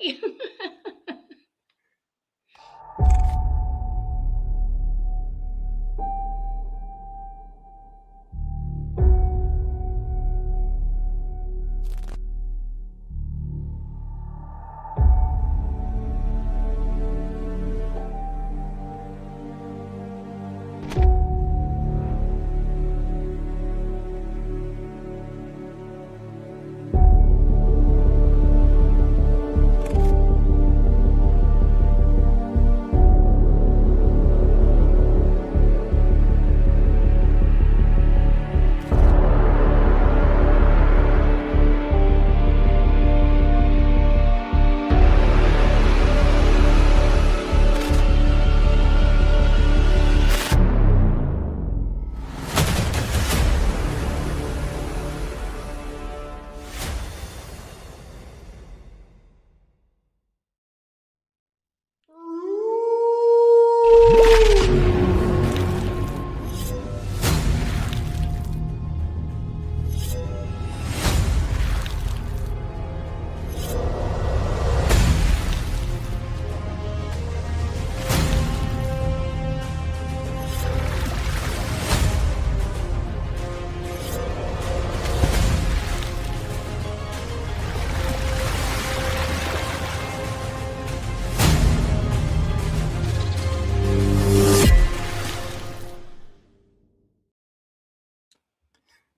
Hi.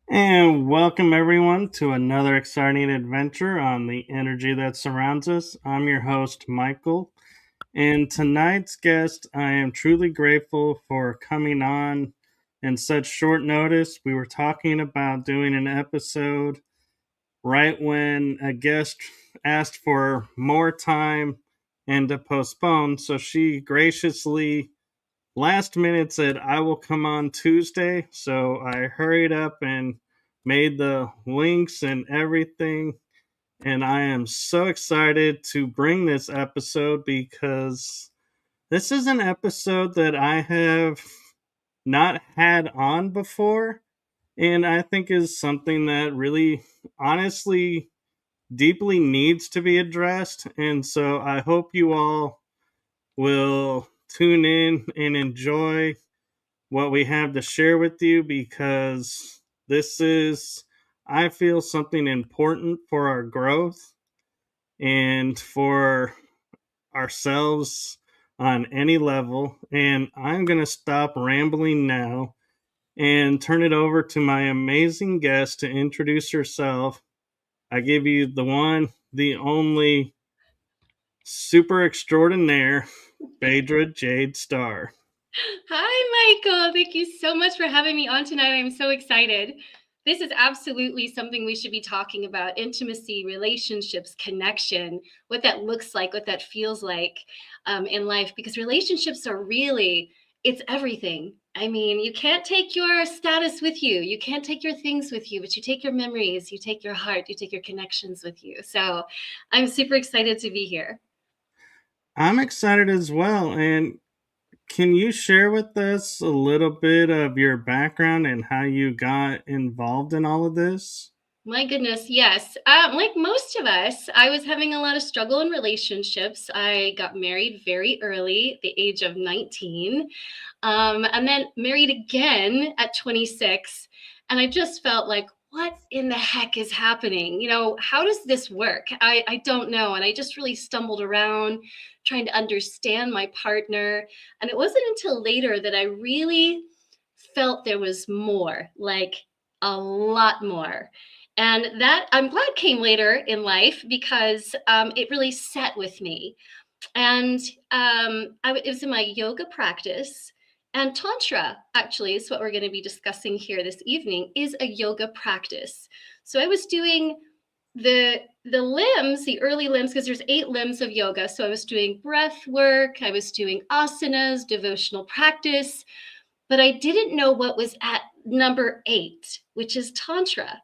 And welcome everyone to another exciting adventure on the energy that surrounds us. I'm your host, Michael, and tonight's guest, I am truly grateful for coming on in such short notice. We were talking about doing an episode right when a guest asked for more time and to postpone, so she graciously last minute said I will come on Tuesday, so I hurried up and made the links and everything. And I am so excited to bring this episode because this is an episode that I have not had on before. And I think is something that really, honestly, deeply needs to be addressed. And so I hope you all will tune in and enjoy what we have to share with you because this is, I feel, something important for our growth and for ourselves on any level. And I'm going to stop rambling now and turn it over to my amazing guest to introduce herself. I give you the one, the only super extraordinaire, Phaedra Jade Star. Hi, Michael. Thank you so much for having me on tonight. I'm so excited. This is absolutely something we should be talking about: intimacy, relationships, connection, what that looks like, what that feels like in life, because relationships are really, it's everything. I mean, you can't take your status with you, you can't take your things with you, but you take your memories, you take your heart, you take your connections with you. So I'm super excited to be here. I'm excited as well. And can you share with us a little bit of your background and how you got involved in all of this? My goodness, yes. Like most of us, I was having a lot of struggle in relationships. I got married very early, at the age of 19, and then married again at 26. And I just felt like, what in the heck is happening? How does this work? I don't know. And I just really stumbled around trying to understand my partner. And it wasn't until later that I really felt there was more, like a lot more. And that I'm glad came later in life because it really sat with me. And it was in my yoga practice. And Tantra, actually, is what we're going to be discussing here this evening, is a yoga practice. So I was doing the limbs, the early limbs, because there's 8 limbs of yoga. So I was doing breath work, I was doing asanas, devotional practice, but I didn't know what was at number 8, which is Tantra.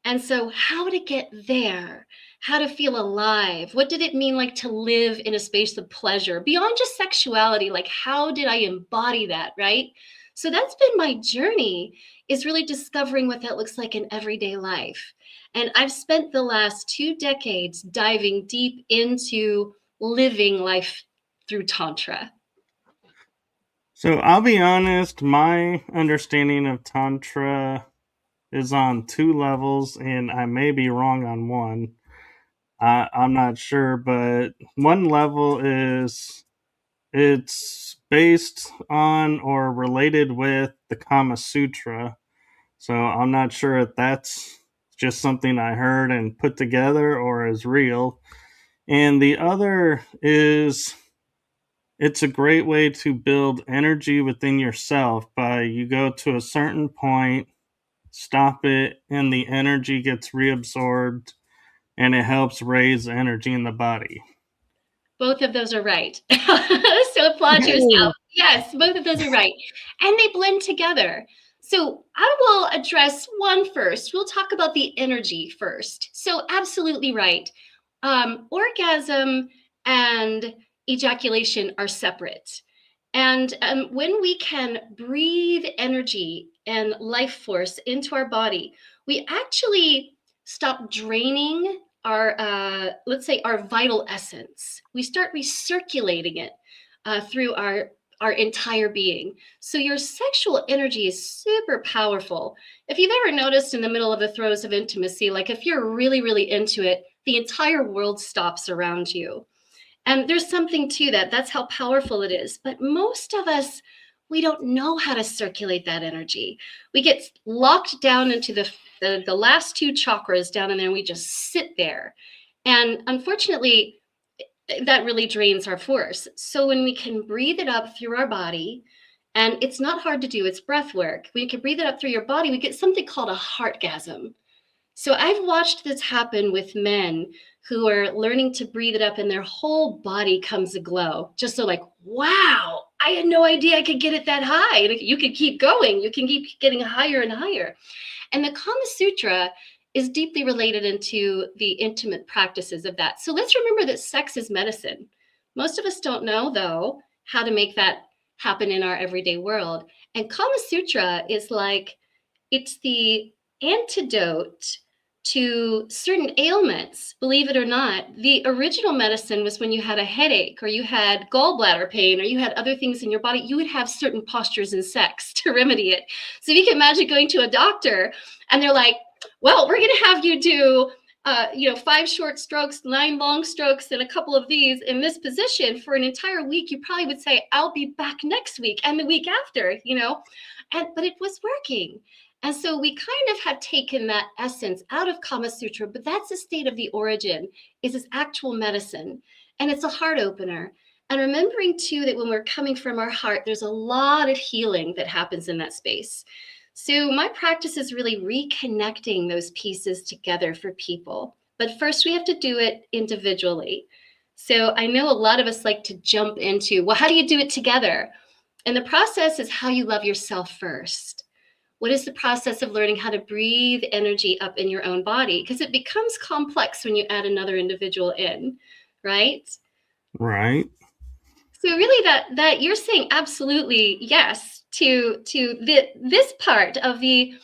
And so, how to get there, how to feel alive, what did it mean like to live in a space of pleasure beyond just sexuality? Like, how did I embody that, right? So that's been my journey, is really discovering what that looks like in everyday life. And I've spent the last 2 decades diving deep into living life through Tantra. So I'll be honest, my understanding of Tantra is on 2 levels, and I may be wrong on one. I'm not sure, but one level is it's based on or related with the Kama Sutra. So I'm not sure if that's just something I heard and put together or is real. And the other is it's a great way to build energy within yourself by you go to a certain point, stop it, and the energy gets reabsorbed and it helps raise energy in the body. Both of those are right. So applaud yourself. Yes, both of those are right. And they blend together. So I will address one first. We'll talk about the energy first. So, absolutely right. Orgasm and ejaculation are separate. And when we can breathe energy and life force into our body, we actually stop draining our, let's say, our vital essence. We start recirculating it through our entire being. So your sexual energy is super powerful. If you've ever noticed in the middle of the throes of intimacy, like if you're really, really into it, the entire world stops around you. And there's something to that. That's how powerful it is. But most of us, we don't know how to circulate that energy. We get locked down into the last 2 chakras down in there, and we just sit there. And unfortunately, that really drains our force. So when we can breathe it up through our body, and it's not hard to do, it's breath work. When you can breathe it up through your body, we get something called a heartgasm. So I've watched this happen with men who are learning to breathe it up and their whole body comes aglow. Just so like, wow, I had no idea I could get it that high. And you could keep going. You can keep getting higher and higher. And the Kama Sutra is deeply related into the intimate practices of that. So let's remember that sex is medicine. Most of us don't know, though, how to make that happen in our everyday world. And Kama Sutra is like, it's the antidote to certain ailments. Believe it or not, the original medicine was when you had a headache or you had gallbladder pain or you had other things in your body, you would have certain postures in sex to remedy it. So if you can imagine going to a doctor and they're like, well, we're going to have you do 5 short strokes, 9 long strokes, and a couple of these in this position for an entire week, you probably would say, I'll be back next week and the week after, but it was working. And so we kind of have taken that essence out of Kama Sutra, but that's the state of the origin, is this actual medicine. And it's a heart opener. And remembering too that when we're coming from our heart, there's a lot of healing that happens in that space. So my practice is really reconnecting those pieces together for people. But first we have to do it individually. So I know a lot of us like to jump into, well, how do you do it together? And the process is how you love yourself first. What is the process of learning how to breathe energy up in your own body? Because it becomes complex when you add another individual in, right? Right. So really that you're saying absolutely yes to this part of the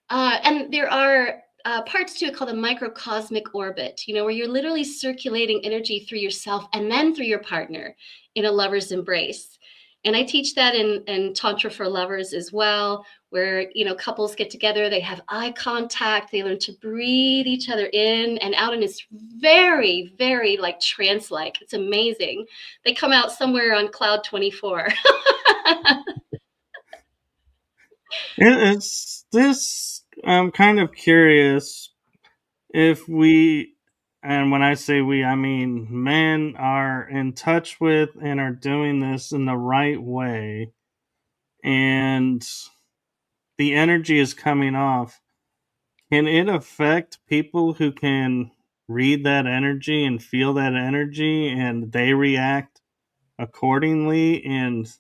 and there are parts to it called a microcosmic orbit, where you're literally circulating energy through yourself and then through your partner in a lover's embrace. And I teach that in Tantra for lovers as well, where, couples get together, they have eye contact, they learn to breathe each other in and out. And it's very, very like trance-like. It's amazing. They come out somewhere on cloud 24. It's this. I'm kind of curious if we, and when I say we, I mean men are in touch with and are doing this in the right way, and the energy is coming off. Can it affect people who can read that energy and feel that energy and they react accordingly and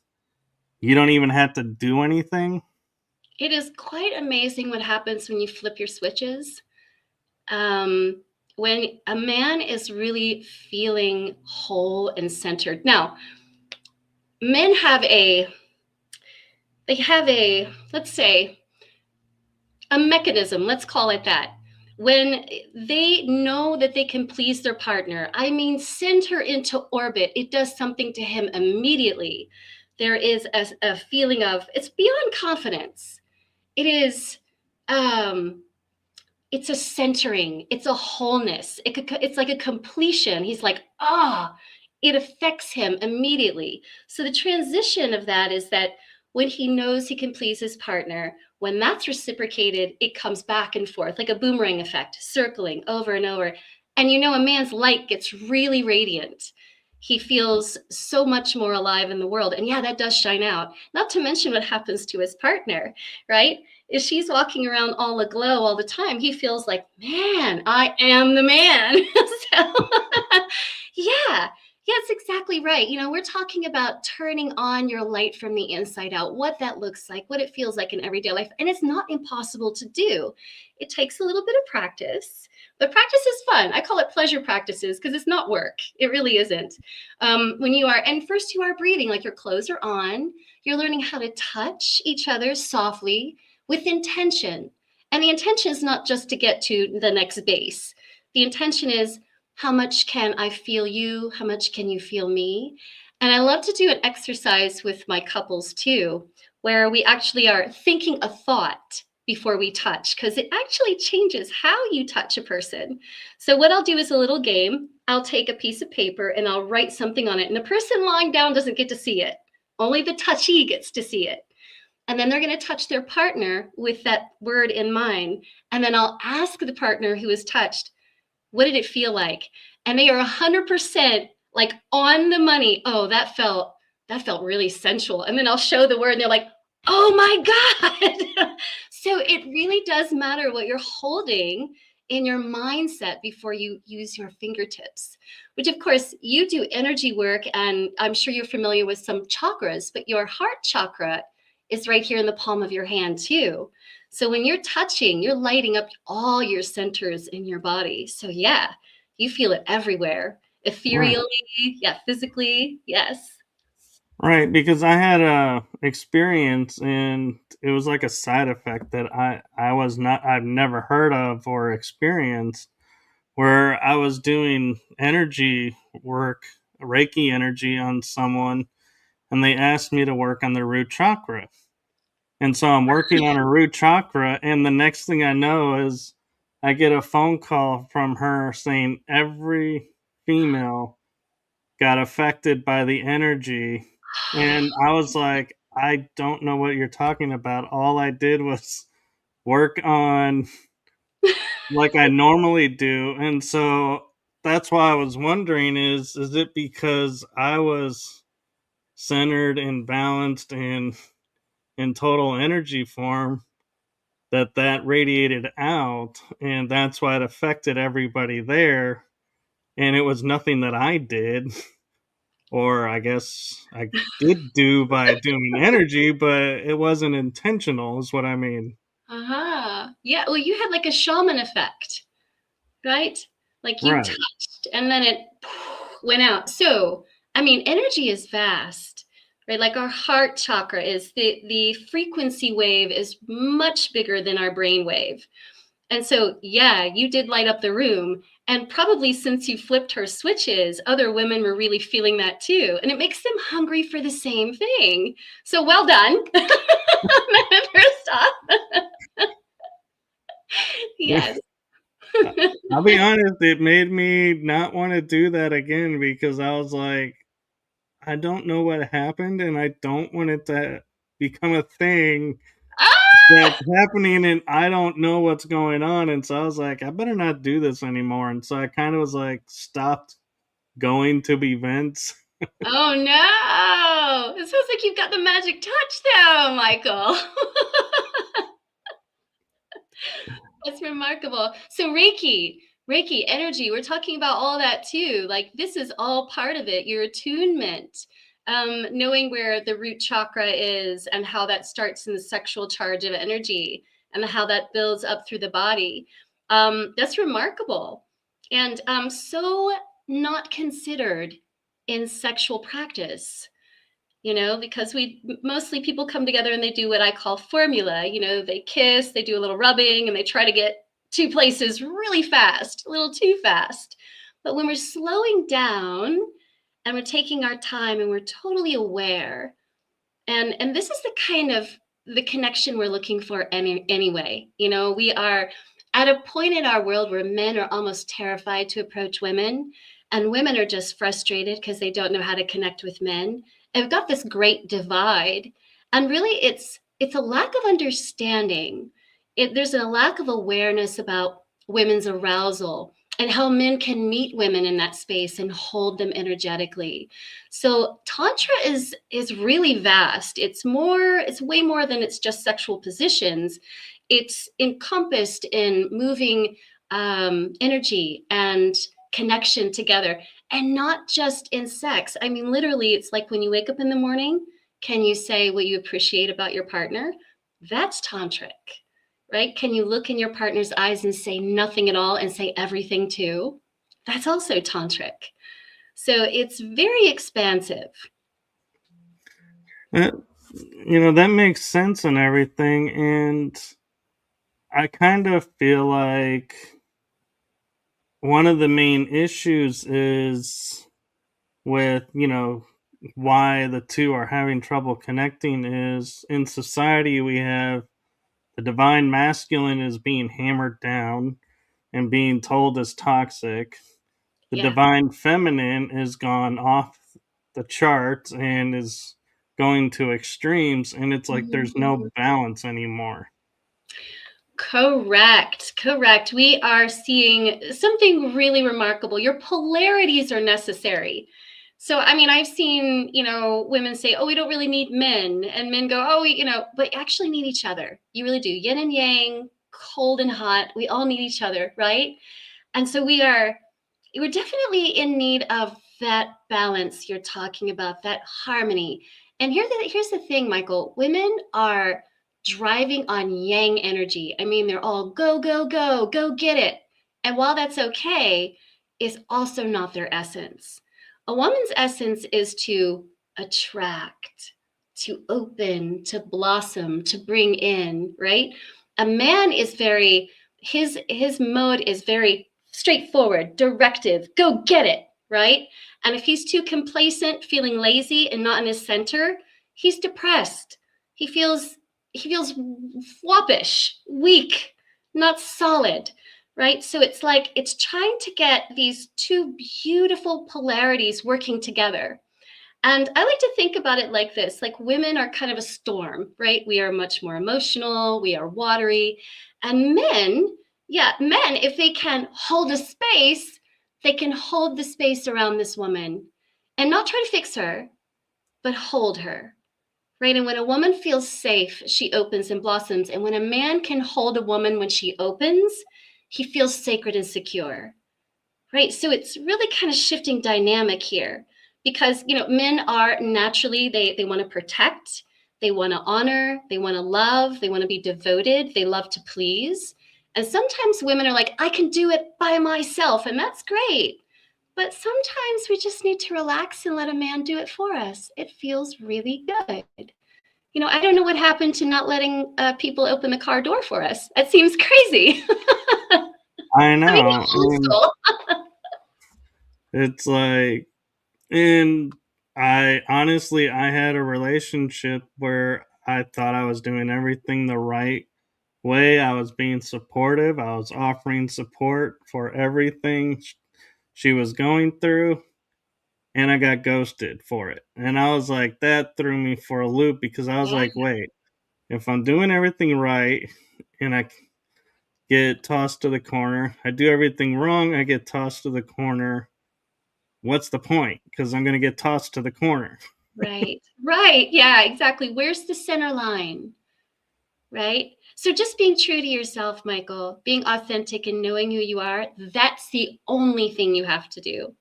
you don't even have to do anything? It is quite amazing what happens when you flip your switches. When a man is really feeling whole and centered. Now, men have they have a, let's say, a mechanism, let's call it that. When they know that they can please their partner, I mean, send her into orbit, it does something to him immediately. There is a feeling of, it's beyond confidence. It is, um, it's a centering, it's a wholeness. It's like a completion. He's like, ah, it affects him immediately. So the transition of that is that when he knows he can please his partner, when that's reciprocated, it comes back and forth like a boomerang effect, circling over and over. And a man's light gets really radiant. He feels so much more alive in the world. And yeah, that does shine out. Not to mention what happens to his partner, right? If she's walking around all aglow all the time, he feels like, man, I am the man. So, yeah, yeah, it's exactly right. We're talking about turning on your light from the inside out, what that looks like, what it feels like in everyday life. And it's not impossible to do. It takes a little bit of practice, but practice is fun. I call it pleasure practices because it's not work. It really isn't. When you are, and first you are breathing, like your clothes are on, you're learning how to touch each other softly with intention. And the intention is not just to get to the next base. The intention is, how much can I feel you? How much can you feel me? And I love to do an exercise with my couples too, where we actually are thinking a thought before we touch, because it actually changes how you touch a person. So, what I'll do is a little game. I'll take a piece of paper and I'll write something on it. And the person lying down doesn't get to see it, only the touchy gets to see it. And then they're going to touch their partner with that word in mind. And then I'll ask the partner who is touched, what did it feel like? And they are 100% like on the money. Oh, that felt really sensual. And then I'll show the word and they're like, oh my God. So it really does matter what you're holding in your mindset before you use your fingertips, which of course you do energy work. And I'm sure you're familiar with some chakras, but your heart chakra is right here in the palm of your hand too. So when you're touching, you're lighting up all your centers in your body. So yeah, you feel it everywhere. Right. Ethereally, yeah, physically, yes. Right, because I had a experience and it was like a side effect that I've never heard of or experienced, where I was doing energy work, Reiki energy on someone, and they asked me to work on their root chakra. And so I'm working on a root chakra, and the next thing I know is I get a phone call from her saying every female got affected by the energy. And I was like, I don't know what you're talking about. All I did was work on like I normally do. And so that's why I was wondering is it because I was centered and balanced and in total energy form that radiated out, and that's why it affected everybody there, and it was nothing that I did, or I guess I did do by doing energy, but it wasn't intentional is what I mean. Uh-huh. Yeah, well, you had like a shaman effect, right? Like you Right. touched and then it went out. So, I mean, energy is vast, right? Like our heart chakra is the frequency wave is much bigger than our brain wave. And so, yeah, you did light up the room. And probably since you flipped her switches, other women were really feeling that too. And it makes them hungry for the same thing. So, well done. First off, yes. I'll be honest, it made me not want to do that again because I was like, I don't know what happened and I don't want it to become a thing that's Ah! happening and I don't know what's going on. And so I was like, I better not do this anymore. And so I kind of was like, stopped going to events. Oh no! It sounds like you've got the magic touch though, Michael. That's remarkable. So Reiki, energy, we're talking about all that too. Like this is all part of it. Your attunement, knowing where the root chakra is and how that starts in the sexual charge of energy and how that builds up through the body. That's remarkable. And so not considered in sexual practice. because mostly people come together and they do what I call formula. They kiss, they do a little rubbing, and they try to get two places really fast, a little too fast. But when we're slowing down and we're taking our time and we're totally aware, and this is the kind of the connection we're looking for anyway. We are at a point in our world where men are almost terrified to approach women, and women are just frustrated because they don't know how to connect with men. And we've got this great divide, and really it's a lack of understanding. There's a lack of awareness about women's arousal and how men can meet women in that space and hold them energetically. So Tantra is really vast. It's way more than it's just sexual positions. It's encompassed in moving energy and connection together, and not just in sex. I mean, literally, it's like when you wake up in the morning, can you say what you appreciate about your partner? That's tantric, right? Can you look in your partner's eyes and say nothing at all and say everything too? That's also tantric. So it's very expansive. That makes sense and everything. And I kind of feel like one of the main issues is with, why the two are having trouble connecting is in society we have the divine masculine is being hammered down and being told is toxic. The Yeah. divine feminine has gone off the charts and is going to extremes, and it's like there's no balance anymore. Correct. We are seeing something really remarkable. Your polarities are necessary. So, I mean, I've seen, women say, oh, we don't really need men. And men go, oh, but you actually need each other. You really do. Yin and yang, cold and hot. We all need each other, right? And so we're definitely in need of that balance you're talking about, that harmony. And here's the thing, Michael. Women are driving on yang energy. I mean, they're all go, go, go get it. And while that's okay, is also not their essence. A woman's essence is to attract, to open, to blossom, to bring in, right? A man is his mode is very straightforward, directive, go get it, right? And if he's too complacent, feeling lazy and not in his center, he's depressed. He feels whoppish, weak, not solid, right? So it's like it's trying to get these two beautiful polarities working together. And I like to think about it like this, like women are kind of a storm, right? We are much more emotional, we are watery. And men, if they can hold a space, they can hold the space around this woman and not try to fix her, but hold her, right? And when a woman feels safe, she opens and blossoms. And when a man can hold a woman when she opens, he feels sacred and secure, right? So it's really kind of shifting dynamic here because, men are naturally, they want to protect, they want to honor, they want to love, they want to be devoted, they love to please. And sometimes women are like, I can do it by myself, and that's great. But sometimes we just need to relax and let a man do it for us. It feels really good. I don't know what happened to not letting people open the car door for us. That seems crazy. I I mean, know. old And school. it's like, and I had a relationship where I thought I was doing everything the right way. I was being supportive. I was offering support for everything she was going through, and I got ghosted for it. And I was like, that threw me for a loop because I was Yeah. like, wait, if I'm doing everything right and I get tossed to the corner, I do everything wrong, I get tossed to the corner. What's the point? Because I'm going to get tossed to the corner. Right. Yeah, exactly. Where's the center line? Right. So just being true to yourself, Michael, being authentic and knowing who you are, that's the only thing you have to do.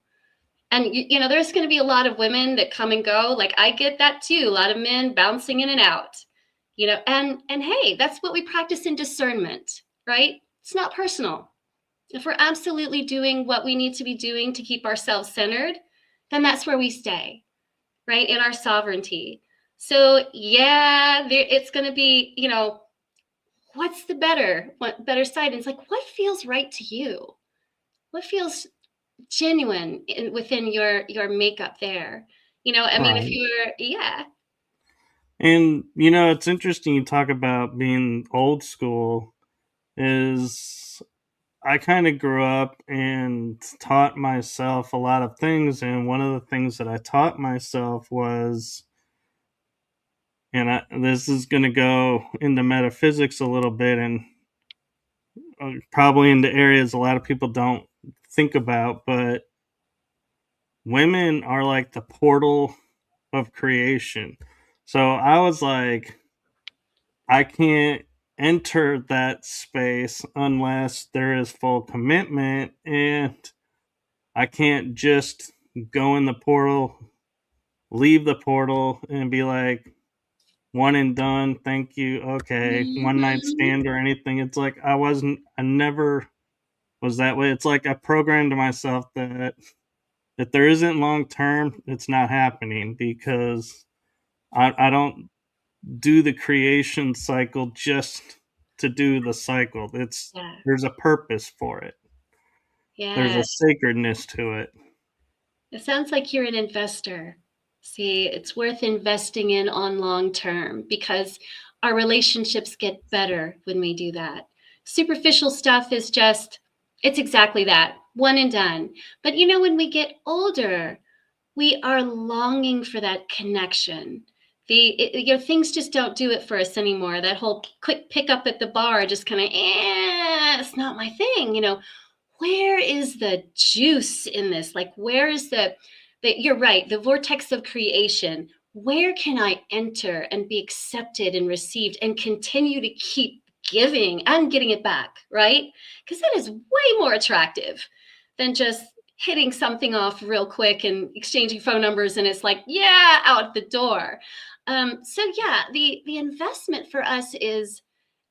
And, there's going to be a lot of women that come and go. Like I get that too. A lot of men bouncing in and out, and hey, that's what we practice in discernment, right? It's not personal. If we're absolutely doing what we need to be doing to keep ourselves centered, then that's where we stay. right? In our sovereignty. So yeah, it's going to be, what's the better side? And it's like, what feels right to you? What feels genuine within your makeup there? I mean, if Right. you're, yeah, And it's interesting you talk about being old school. Is I kind of grew up and taught myself a lot of things, and one of the things that I taught myself was, this is going to go into metaphysics a little bit, and probably into areas a lot of people don't think about, but women are like the portal of creation. So I was like, I can't enter that space unless there is full commitment, and I can't just go in the portal, leave the portal, and be like, one and done, thank you, okay, one night hmm, stand or anything. It's like I never was that way. It's like I programmed myself that if there isn't long term, it's not happening, because I don't do the creation cycle just to do the cycle. yeah, There's a purpose for it. There's yeah. a sacredness to it. It sounds like you're an investor. See, it's worth investing in on long term because our relationships get better when we do that. Superficial stuff is just, it's exactly that, one and done. But when we get older, we are longing for that connection. Things just don't do it for us anymore. That whole quick pickup at the bar just kind of, it's not my thing. Where is the juice in this? Like, where is you're right, the vortex of creation. Where can I enter and be accepted and received and continue to keep giving and getting it back, right? Because that is way more attractive than just hitting something off real quick and exchanging phone numbers and it's like, yeah, out the door. So yeah, the investment for us is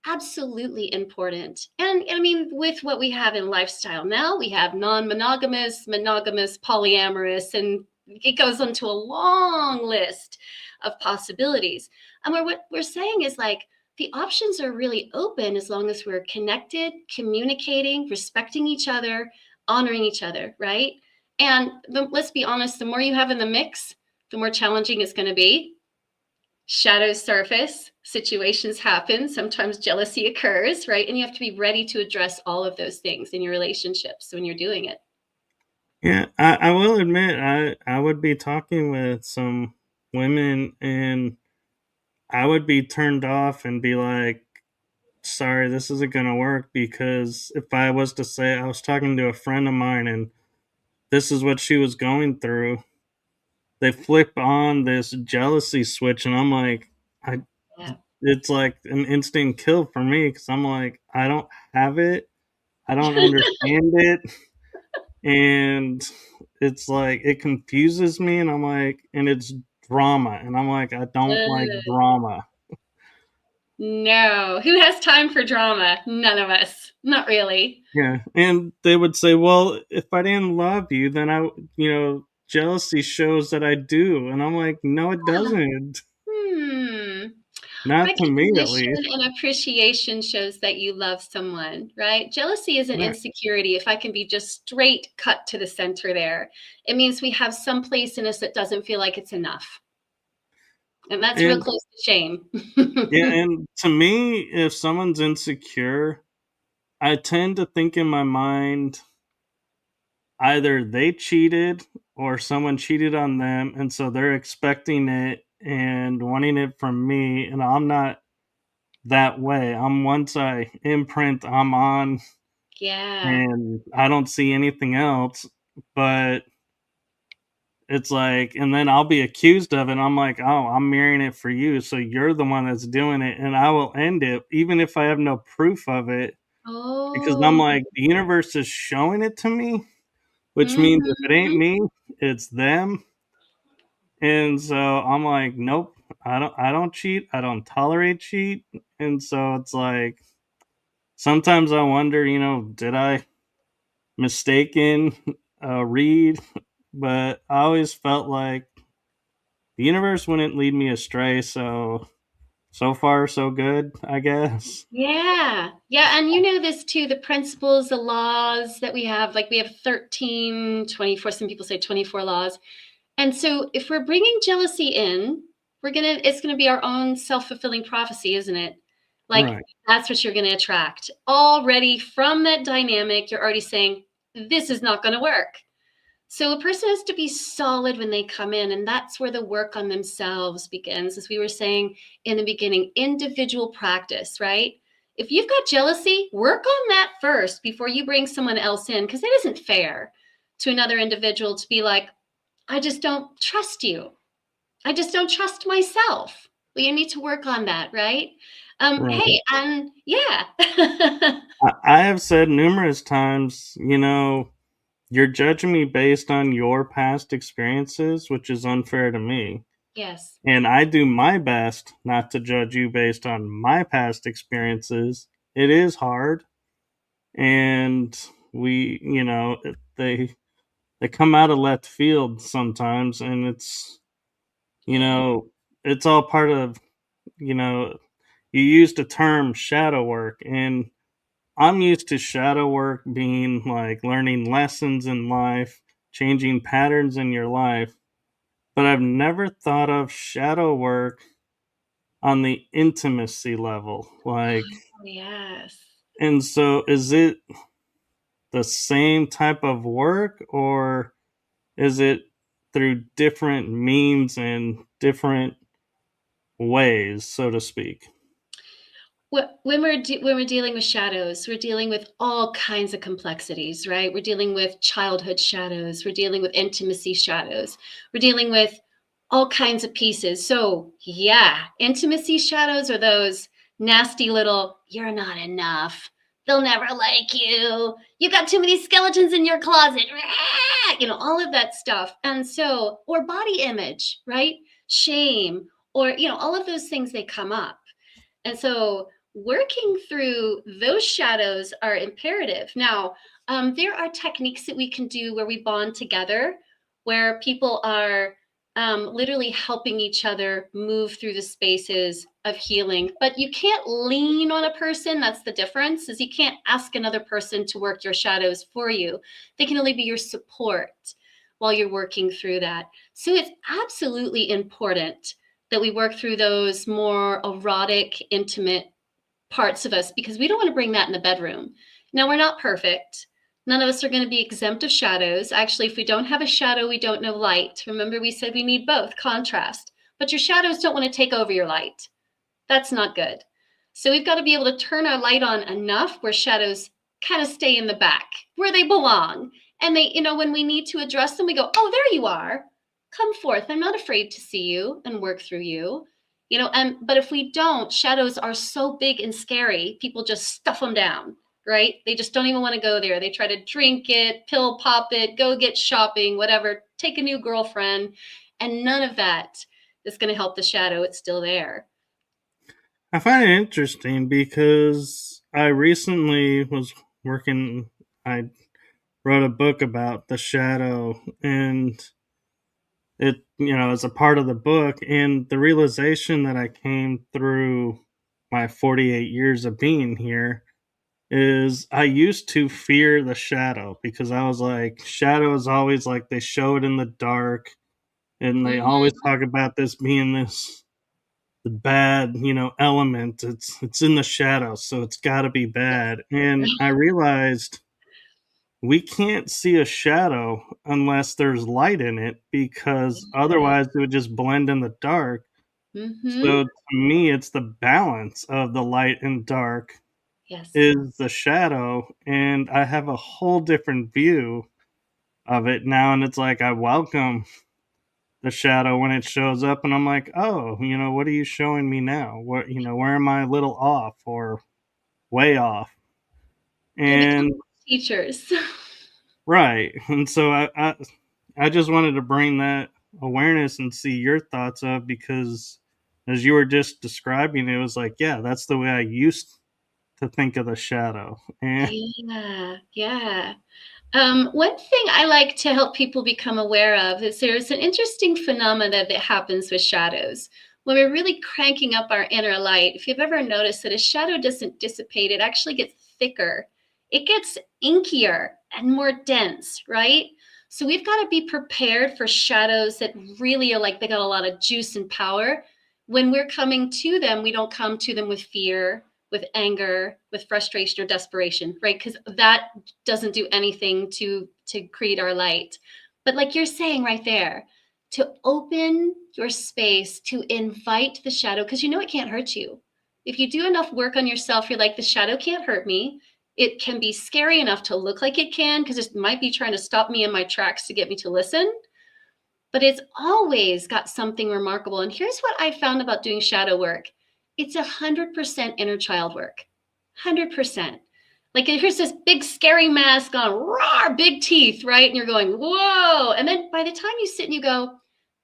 absolutely important. And I mean, with what we have in lifestyle now, we have non-monogamous, monogamous, polyamorous, and it goes into a long list of possibilities. And what we're saying is like the options are really open as long as we're connected, communicating, respecting each other, honoring each other, right? And let's be honest, the more you have in the mix, the more challenging it's going to be. Shadows surface, situations happen, sometimes jealousy occurs, right? And you have to be ready to address all of those things in your relationships when you're doing it. Yeah, I will admit, I would be talking with some women, and I would be turned off and be like, sorry, this isn't going to work, because if I was to say I was talking to a friend of mine and this is what she was going through, they flip on this jealousy switch, and I'm like, I Yeah. it's like an instant kill for me, because I'm like, I don't have it, I don't understand it, and it's like it confuses me, and I'm like, and it's drama, and I'm like, I don't like drama. No. Who has time for drama? None of us. Not really. Yeah, and they would say, well, if I didn't love you, then jealousy shows that I do, and I'm like, no, it doesn't. Hmm. Not to me, at Recognition least. and appreciation shows that you love someone, right? Jealousy is an Right. insecurity. If I can be just straight cut to the center there, it means we have some place in us that doesn't feel like it's enough. And that's real And close to shame. yeah, and to me, if someone's insecure, I tend to think in my mind, either they cheated or someone cheated on them, and so they're expecting it and wanting it from me, and I'm not that way. I'm Once I imprint, I'm on, Yeah. and I don't see anything else. But it's like, and then I'll be accused of it. I'm like, oh, I'm mirroring it for you, so you're the one that's doing it, and I will end it even if I have no proof of it, because I'm Oh. like, the universe is showing it to me, which means if it ain't Mhm. me, it's them. And so I'm like, nope, I don't cheat. I don't tolerate cheat. And so it's like, sometimes I wonder, did I mistaken read? But I always felt like the universe wouldn't lead me astray. So far, so good, I guess. Yeah. Yeah. And you know this too, the principles, the laws that we have, like we have 13, 24. Some people say 24 laws. And so if we're bringing jealousy in, it's going to be our own self-fulfilling prophecy, isn't it? Like Right, that's what you're going to attract. Already from that dynamic, you're already saying, this is not going to work. So a person has to be solid when they come in, and that's where the work on themselves begins. As we were saying in the beginning, individual practice, right? If you've got jealousy, work on that first before you bring someone else in, because it isn't fair to another individual to be like, I just don't trust you. I just don't trust myself. Well, you need to work on that, right? right. Hey, and yeah. I have said numerous times, you're judging me based on your past experiences, which is unfair to me. Yes. And I do my best not to judge you based on my past experiences. It is hard, and they come out of left field sometimes, and you Yeah. know, it's all part of, you know, you used the term shadow work, and I'm used to shadow work being like learning lessons in life, changing patterns in your life, but I've never thought of shadow work on the intimacy level. Like, Oh, yes. and so is it the same type of work, or is it through different means and different ways, so to speak? When we're dealing with shadows, we're dealing with all kinds of complexities, right? We're dealing with childhood shadows, we're dealing with intimacy shadows, we're dealing with all kinds of pieces. So yeah, intimacy shadows are those nasty little "you're not enough, they'll never like you got too many skeletons in your closet," all of that stuff. And so, or body image, right? Shame, or all of those things, they come up. And so working through those shadows are imperative. Now, there are techniques that we can do where we bond together, where people are literally helping each other move through the spaces of healing. But you can't lean on a person. That's the difference, is you can't ask another person to work your shadows for you. They can only be your support while you're working through that. So it's absolutely important that we work through those more erotic, intimate parts of us, because we don't want to bring that in the bedroom. Now, we're not perfect. None of us are going to be exempt of shadows. Actually, if we don't have a shadow, we don't know light. Remember, we said we need both contrast, but your shadows don't want to take over your light. That's not good. So we've got to be able to turn our light on enough where shadows kind of stay in the back where they belong. And they, when we need to address them, we go, oh, there you are. Come forth. I'm not afraid to see you and work through you. But if we don't, shadows are so big and scary, people just stuff them down, right? They just don't even want to go there. They try to drink it, pill pop it, go get shopping, whatever, take a new girlfriend. And none of that is going to help the shadow. It's still there. I find it interesting because I recently was working, I wrote a book about the shadow, and as a part of the book, and the realization that I came through my 48 years of being here is I used to fear the shadow because I was like, shadow is always like they show it in the dark, and they always Mm-hmm. talk about this being this the bad, element. It's in the shadow, so it's got to be bad. And I realized we can't see a shadow unless there's light in it, because otherwise it would just blend in the dark. Mm-hmm. So to me, it's the balance of the light and dark Yes. is the shadow, and I have a whole different view of it now, and it's like I welcome the shadow when it shows up, and I'm like, "Oh, what are you showing me now? Where am I a little off or way off?" They become And teachers. right. And so I just wanted to bring that awareness and see your thoughts of, because as you were just describing it was like, yeah, that's the way I used to think of the shadow. And Yeah. One thing I like to help people become aware of is there's an interesting phenomena that happens with shadows. When we're really cranking up our inner light, if you've ever noticed that a shadow doesn't dissipate, it actually gets thicker. It gets inkier and more dense, right? So we've got to be prepared for shadows that really are like they got a lot of juice and power. When we're coming to them, we don't come to them with fear, with anger, with frustration or desperation, right? Because that doesn't do anything to create our light. But like you're saying right there, to open your space to invite the shadow, because you know it can't hurt you. If you do enough work on yourself, you're like, the shadow can't hurt me. It can be scary enough to look like it can, because it might be trying to stop me in my tracks to get me to listen. But it's always got something remarkable. And here's what I found about doing shadow work. It's 100% inner child work. 100%. Like here's this big scary mask on, roar, big teeth, right? And you're going, whoa. And then by the time you sit and you go,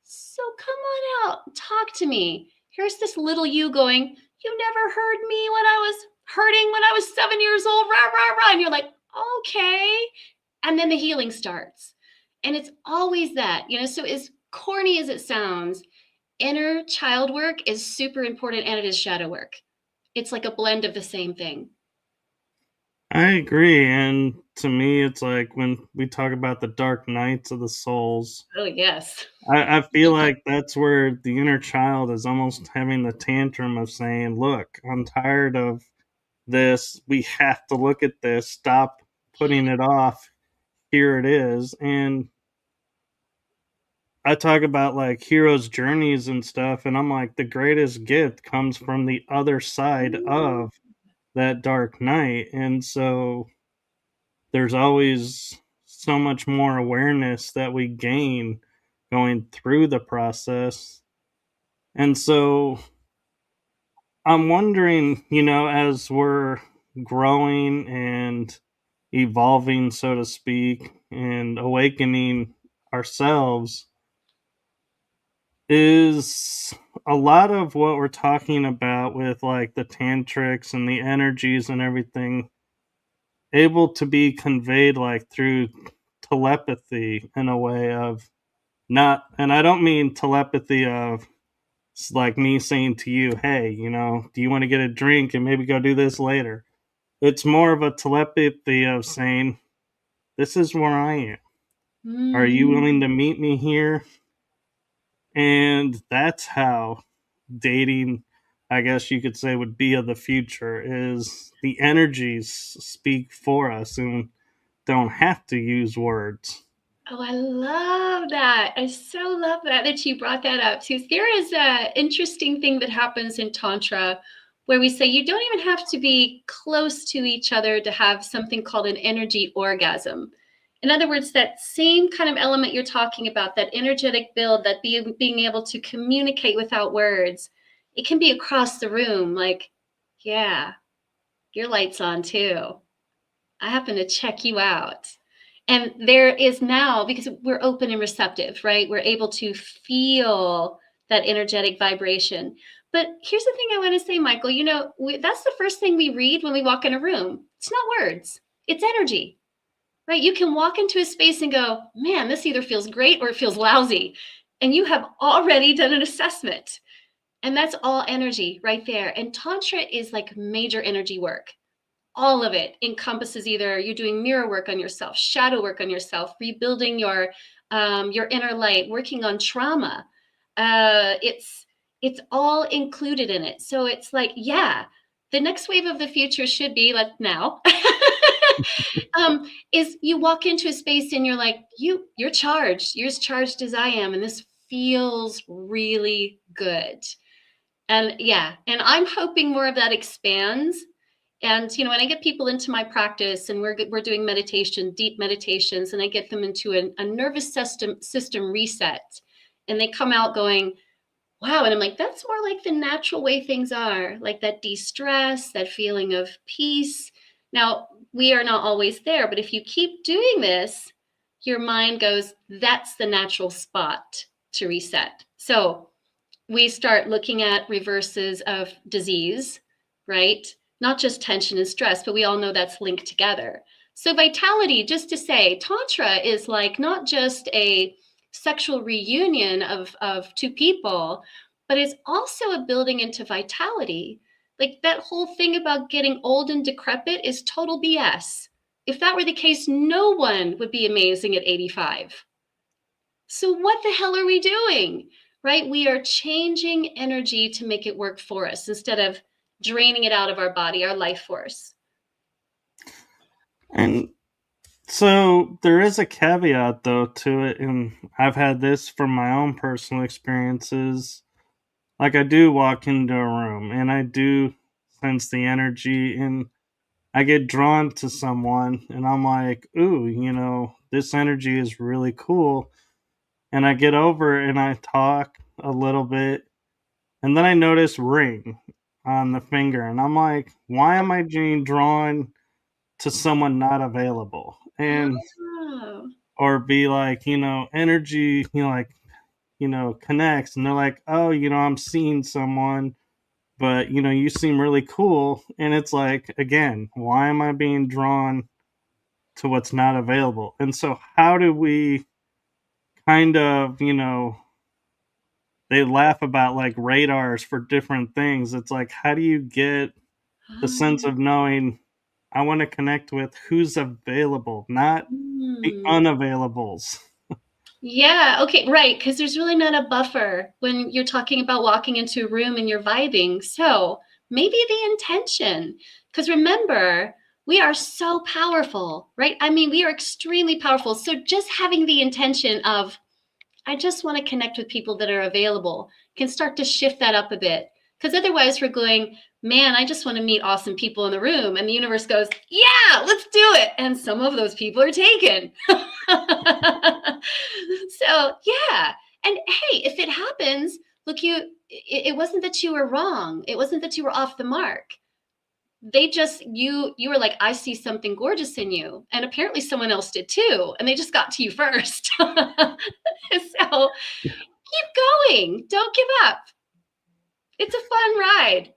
so come on out, talk to me. Here's this little you going, you never heard me when I was hurting when I was 7 years old, rah, rah, rah. And you're like, okay. And then the healing starts. And it's always that, so as corny as it sounds, inner child work is super important and it is shadow work. It's like a blend of the same thing. I agree. And to me, it's like when we talk about the dark nights of the souls, Oh, yes. I feel like that's where the inner child is almost having the tantrum of saying, look, I'm tired of this. We have to look at this. Stop putting it off. Here it is. And I talk about like heroes' journeys and stuff, and I'm like, the greatest gift comes from the other side of that dark night. And so there's always so much more awareness that we gain going through the process. And so I'm wondering, as we're growing and evolving, so to speak, and awakening ourselves, is a lot of what we're talking about with like the tantrics and the energies and everything able to be conveyed like through telepathy in a way of not, and I don't mean telepathy of like me saying to you, hey, do you want to get a drink and maybe go do this later? It's more of a telepathy of saying, this is where I am. Are you willing to meet me here? And that's how dating, I guess you could say, would be of the future, is the energies speak for us and don't have to use words. Oh, I love that. I so love that you brought that up. Because there is an interesting thing that happens in Tantra where we say you don't even have to be close to each other to have something called an energy orgasm. In other words, that same kind of element you're talking about, that energetic build, that being able to communicate without words, it can be across the room. Like, yeah, your light's on too. I happen to check you out. And there is now, because we're open and receptive, right? We're able to feel that energetic vibration. But here's the thing I want to say, Michael, that's the first thing we read when we walk in a room. It's not words, it's energy, right? You can walk into a space and go, man, this either feels great or it feels lousy. And you have already done an assessment. And that's all energy right there. And Tantra is like major energy work. All of it encompasses either you're doing mirror work on yourself, shadow work on yourself, rebuilding your inner light, working on trauma. It's all included in it. So it's like, yeah, the next wave of the future should be like now. Is you walk into a space and you're like, you're charged. You're as charged as I am, and this feels really good. And yeah, and I'm hoping more of that expands. And when I get people into my practice and we're doing meditation, deep meditations, and I get them into a nervous system reset, and they come out going, wow. And I'm like, that's more like the natural way things are, like that de-stress, that feeling of peace. Now, we are not always there, but if you keep doing this, your mind goes, that's the natural spot to reset. So we start looking at reverses of disease, right? not just tension and stress, but we all know that's linked together. So vitality, just to say, Tantra is like not just a sexual reunion of two people, but it's also a building into vitality. Like that whole thing about getting old and decrepit is total BS. If that were the case, no one would be amazing at 85. So what the hell are we doing? Right? We are changing energy to make it work for us instead of draining it out of our body, our life force. And so there is a caveat though to it, and I've had this from my own personal experiences. Like I do walk into a room and I do sense the energy and I get drawn to someone and I'm like, ooh, this energy is really cool. And I get over and I talk a little bit and then I notice ring on the finger and I'm like, why am I being drawn to someone not available? And Oh. or be like, energy, connects and they're like, oh, I'm seeing someone, but you seem really cool. And it's like, again, why am I being drawn to what's not available? And so how do we kind of, they laugh about like radars for different things. It's like, how do you get the sense of knowing I want to connect with who's available, not the Hmm. unavailables? Yeah, okay, right, because there's really not a buffer when you're talking about walking into a room and you're vibing. So maybe the intention, because remember, we are so powerful, right? I mean, we are extremely powerful. So just having the intention of, I just want to connect with people that are available can start to shift that up a bit. Because otherwise, we're going, man, I just want to meet awesome people in the room. And the universe goes, yeah, let's do it. And some of those people are taken. So, yeah. And hey, if it happens, look, it wasn't that you were wrong. It wasn't that you were off the mark. They just, you were like, I see something gorgeous in you. And apparently someone else did too. And they just got to you first. So keep going. Don't give up. It's a fun ride.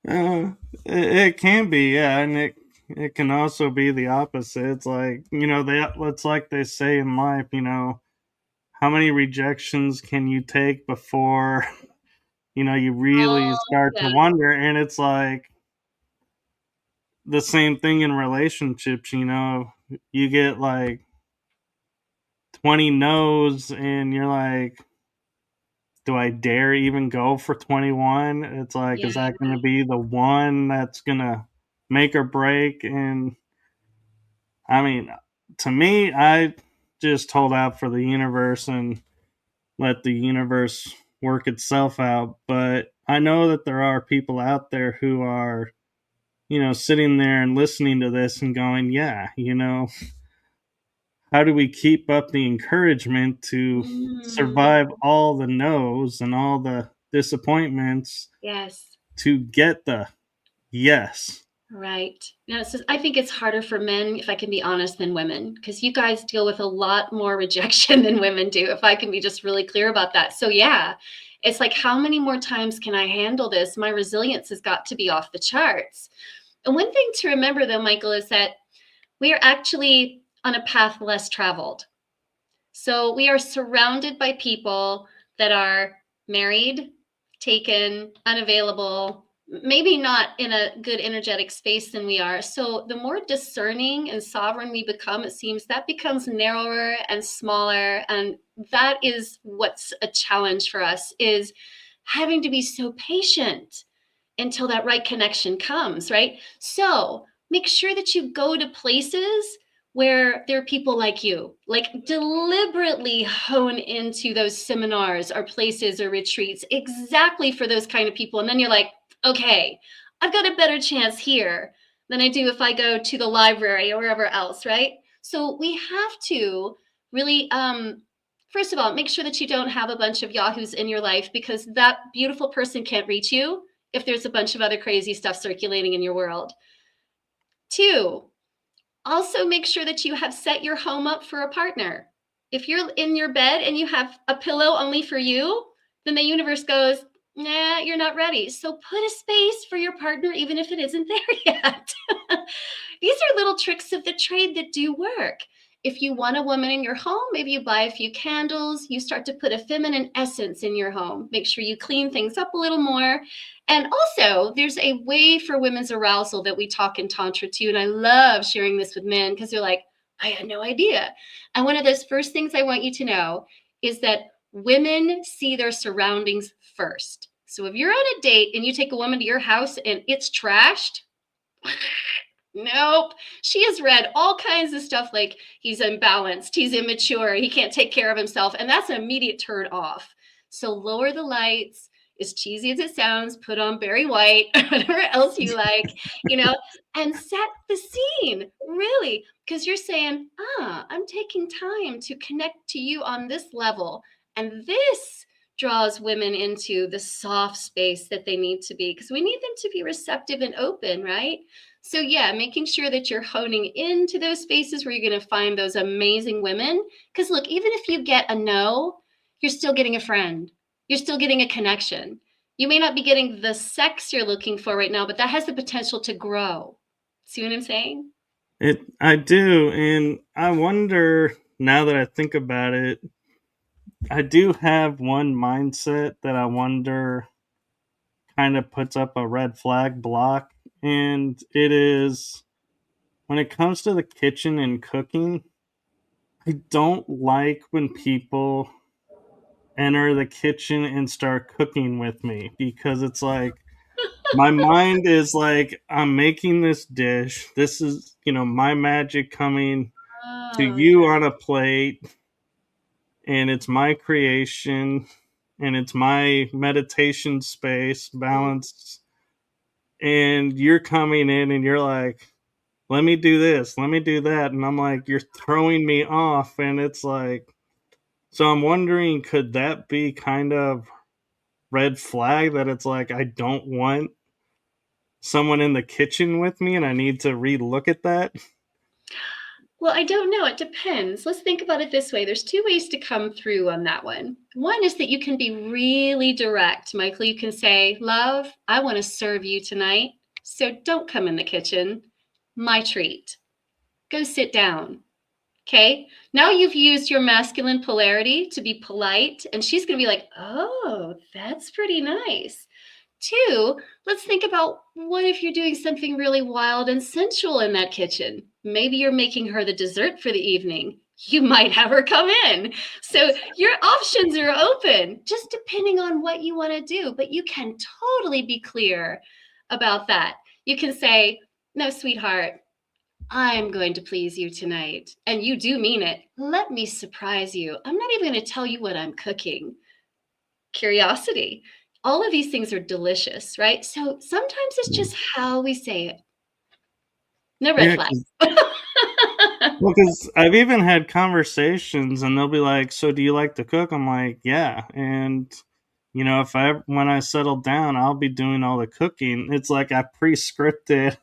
Uh, it can be, yeah, and it can also be the opposite. It's like it's like they say in life. How many rejections can you take before you really Oh, start to yeah. wonder? And it's like the same thing in relationships. You get like 20 no's, and you're like, do I dare even go for 21? It's like, Yeah. is that going to be the one that's going to make or break? And I mean, to me, I just hold out for the universe and let the universe work itself out. But I know that there are people out there who are, sitting there and listening to this and going, yeah, how do we keep up the encouragement to Mm, survive all the no's and all the disappointments yes. to get the yes? Right. Now, I think it's harder for men, if I can be honest, than women, because you guys deal with a lot more rejection than women do, if I can be just really clear about that. So, yeah, it's like, how many more times can I handle this? My resilience has got to be off the charts. And one thing to remember, though, Michael, is that we are actually on a path less traveled. So we are surrounded by people that are married, taken, unavailable, maybe not in a good energetic space than we are. So the more discerning and sovereign we become, it seems that becomes narrower and smaller. And that is what's a challenge for us, is having to be so patient until that right connection comes, right? So make sure that you go to places where there are people like you, like deliberately hone into those seminars or places or retreats exactly for those kind of people. And then you're like, okay, I've got a better chance here than I do if I go to the library or wherever else, right? So we have to really, first of all, make sure that you don't have a bunch of yahoos in your life, because that beautiful person can't reach you if there's a bunch of other crazy stuff circulating in your world. Two, also make sure that you have set your home up for a partner. If you're in your bed and you have a pillow only for you, then the universe goes, Nah, you're not ready. So put a space for your partner, even if it isn't there yet. These are little tricks of the trade that do work. If you want a woman in your home, maybe you buy a few candles, you start to put a feminine essence in your home. Make sure you clean things up a little more. And also, there's a way for women's arousal that we talk in Tantra too. And I love sharing this with men because they're like, I had no idea. And one of those first things I want you to know is that women see their surroundings first. So if you're on a date and you take a woman to your house and it's trashed, nope. She has read all kinds of stuff like he's imbalanced, he's immature, he can't take care of himself. And that's an immediate turn off. So lower the lights, as cheesy as it sounds, put on Barry White, whatever else you like, you know, and set the scene, really. Because you're saying, I'm taking time to connect to you on this level. And this draws women into the soft space that they need to be, because we need them to be receptive and open, right? So yeah, making sure that you're honing into those spaces where you're going to find those amazing women. Because look, even if you get a no, you're still getting a friend. You're still getting a connection. You may not be getting the sex you're looking for right now, but that has the potential to grow. See what I'm saying? I do, and I wonder now that I think about it, I do have one mindset that I wonder kind of puts up a red flag block, and it is when it comes to the kitchen and cooking, I don't like when people enter the kitchen and start cooking with me because it's like my mind is like, I'm making this dish. This is, my magic coming to Oh, you on a plate, and it's my creation, and it's my meditation space, yeah. balance. And you're coming in and you're like, let me do this, let me do that. And I'm like, you're throwing me off. And it's like, so I'm wondering, could that be kind of red flag that it's like, I don't want someone in the kitchen with me and I need to relook at that? Well, I don't know. It depends. Let's think about it this way. There's two ways to come through on that one. One is that you can be really direct, Michael. You can say, love, I want to serve you tonight. So don't come in the kitchen. My treat. Go sit down. Okay. Now you've used your masculine polarity to be polite, and she's going to be like, oh, that's pretty nice. Two, let's think about what if you're doing something really wild and sensual in that kitchen? Maybe you're making her the dessert for the evening. You might have her come in. So your options are open, just depending on what you want to do. But you can totally be clear about that. You can say, no, sweetheart, I'm going to please you tonight. And you do mean it. Let me surprise you. I'm not even going to tell you what I'm cooking. Curiosity. All of these things are delicious, right? So sometimes it's just how we say it. No red Yeah, flags. well, because I've even had conversations and they'll be like, so do you like to cook? I'm like, yeah. And, if when I settle down, I'll be doing all the cooking. It's like I pre scripted,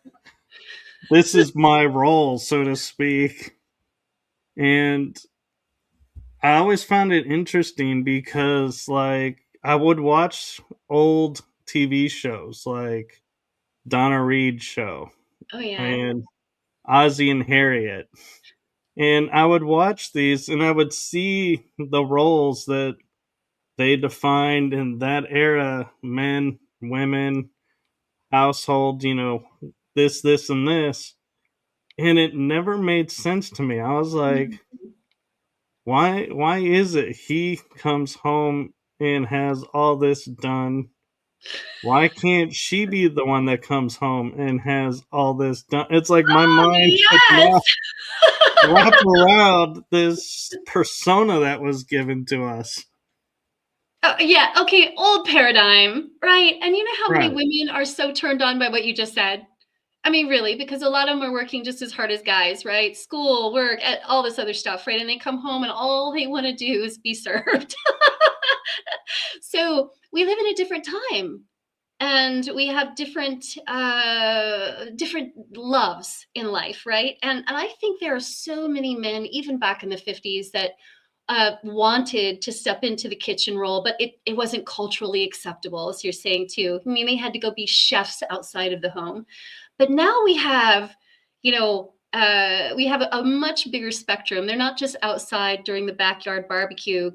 this is my role, so to speak. And I always found it interesting because, like, I would watch old TV shows like Donna Reed show Oh, yeah. and Ozzie and Harriet. And I would watch these and I would see the roles that they defined in that era: men, women, household, this, and this. And it never made sense to me. I was like, why is it he comes home and has all this done? Why can't she be the one that comes home and has all this done? It's like my Oh, mind could yes. not wrap around this persona that was given to us. Oh, yeah. Okay. Old paradigm. Right. And you know how many Right. women are so turned on by what you just said? I mean, really, because a lot of them are working just as hard as guys, right? School, work, all this other stuff, right? And they come home and all they want to do is be served. So we live in a different time, and we have different loves in life, right? And I think there are so many men, even back in the 50s, that wanted to step into the kitchen role, but it wasn't culturally acceptable, as you're saying too. I mean, they had to go be chefs outside of the home. But now we have, we have a much bigger spectrum. They're not just outside during the backyard barbecue,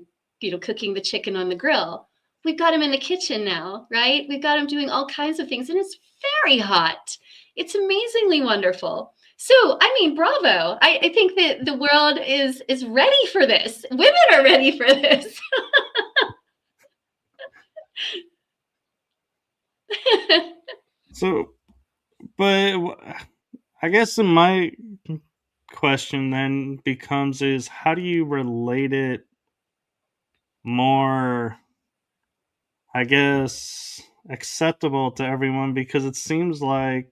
cooking the chicken on the grill. We've got them in the kitchen now, right? We've got them doing all kinds of things, and it's very hot. It's amazingly wonderful. So, I mean, bravo. I think that the world is ready for this. Women are ready for this. So, but I guess my question then becomes is how do you relate it more, I guess, acceptable to everyone? Because it seems like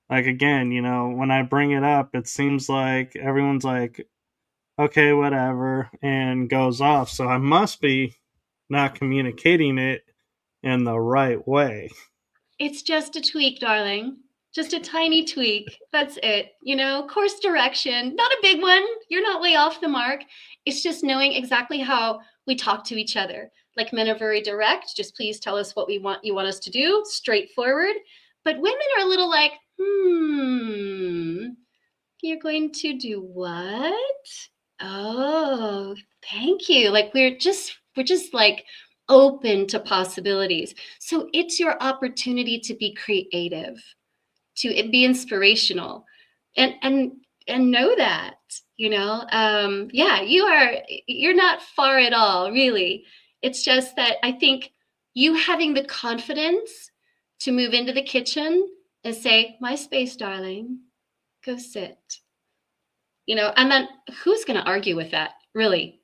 again, when I bring it up, it seems like everyone's like, okay, whatever, and goes off. So I must be not communicating it in the right way. It's just a tweak, darling. Just a tiny tweak. That's it. Course direction, not a big one. You're not way off the mark. It's just knowing exactly how we talk to each other. Like men are very direct. Just please tell us what you want us to do. Straightforward. But women are a little like, you're going to do what? Oh, thank you. Like we're just like open to possibilities. So it's your opportunity to be creative, to be inspirational, and know that, yeah, you're not far at all, really. It's just that I think you having the confidence to move into the kitchen and say, my space, darling, go sit, and then who's going to argue with that, really?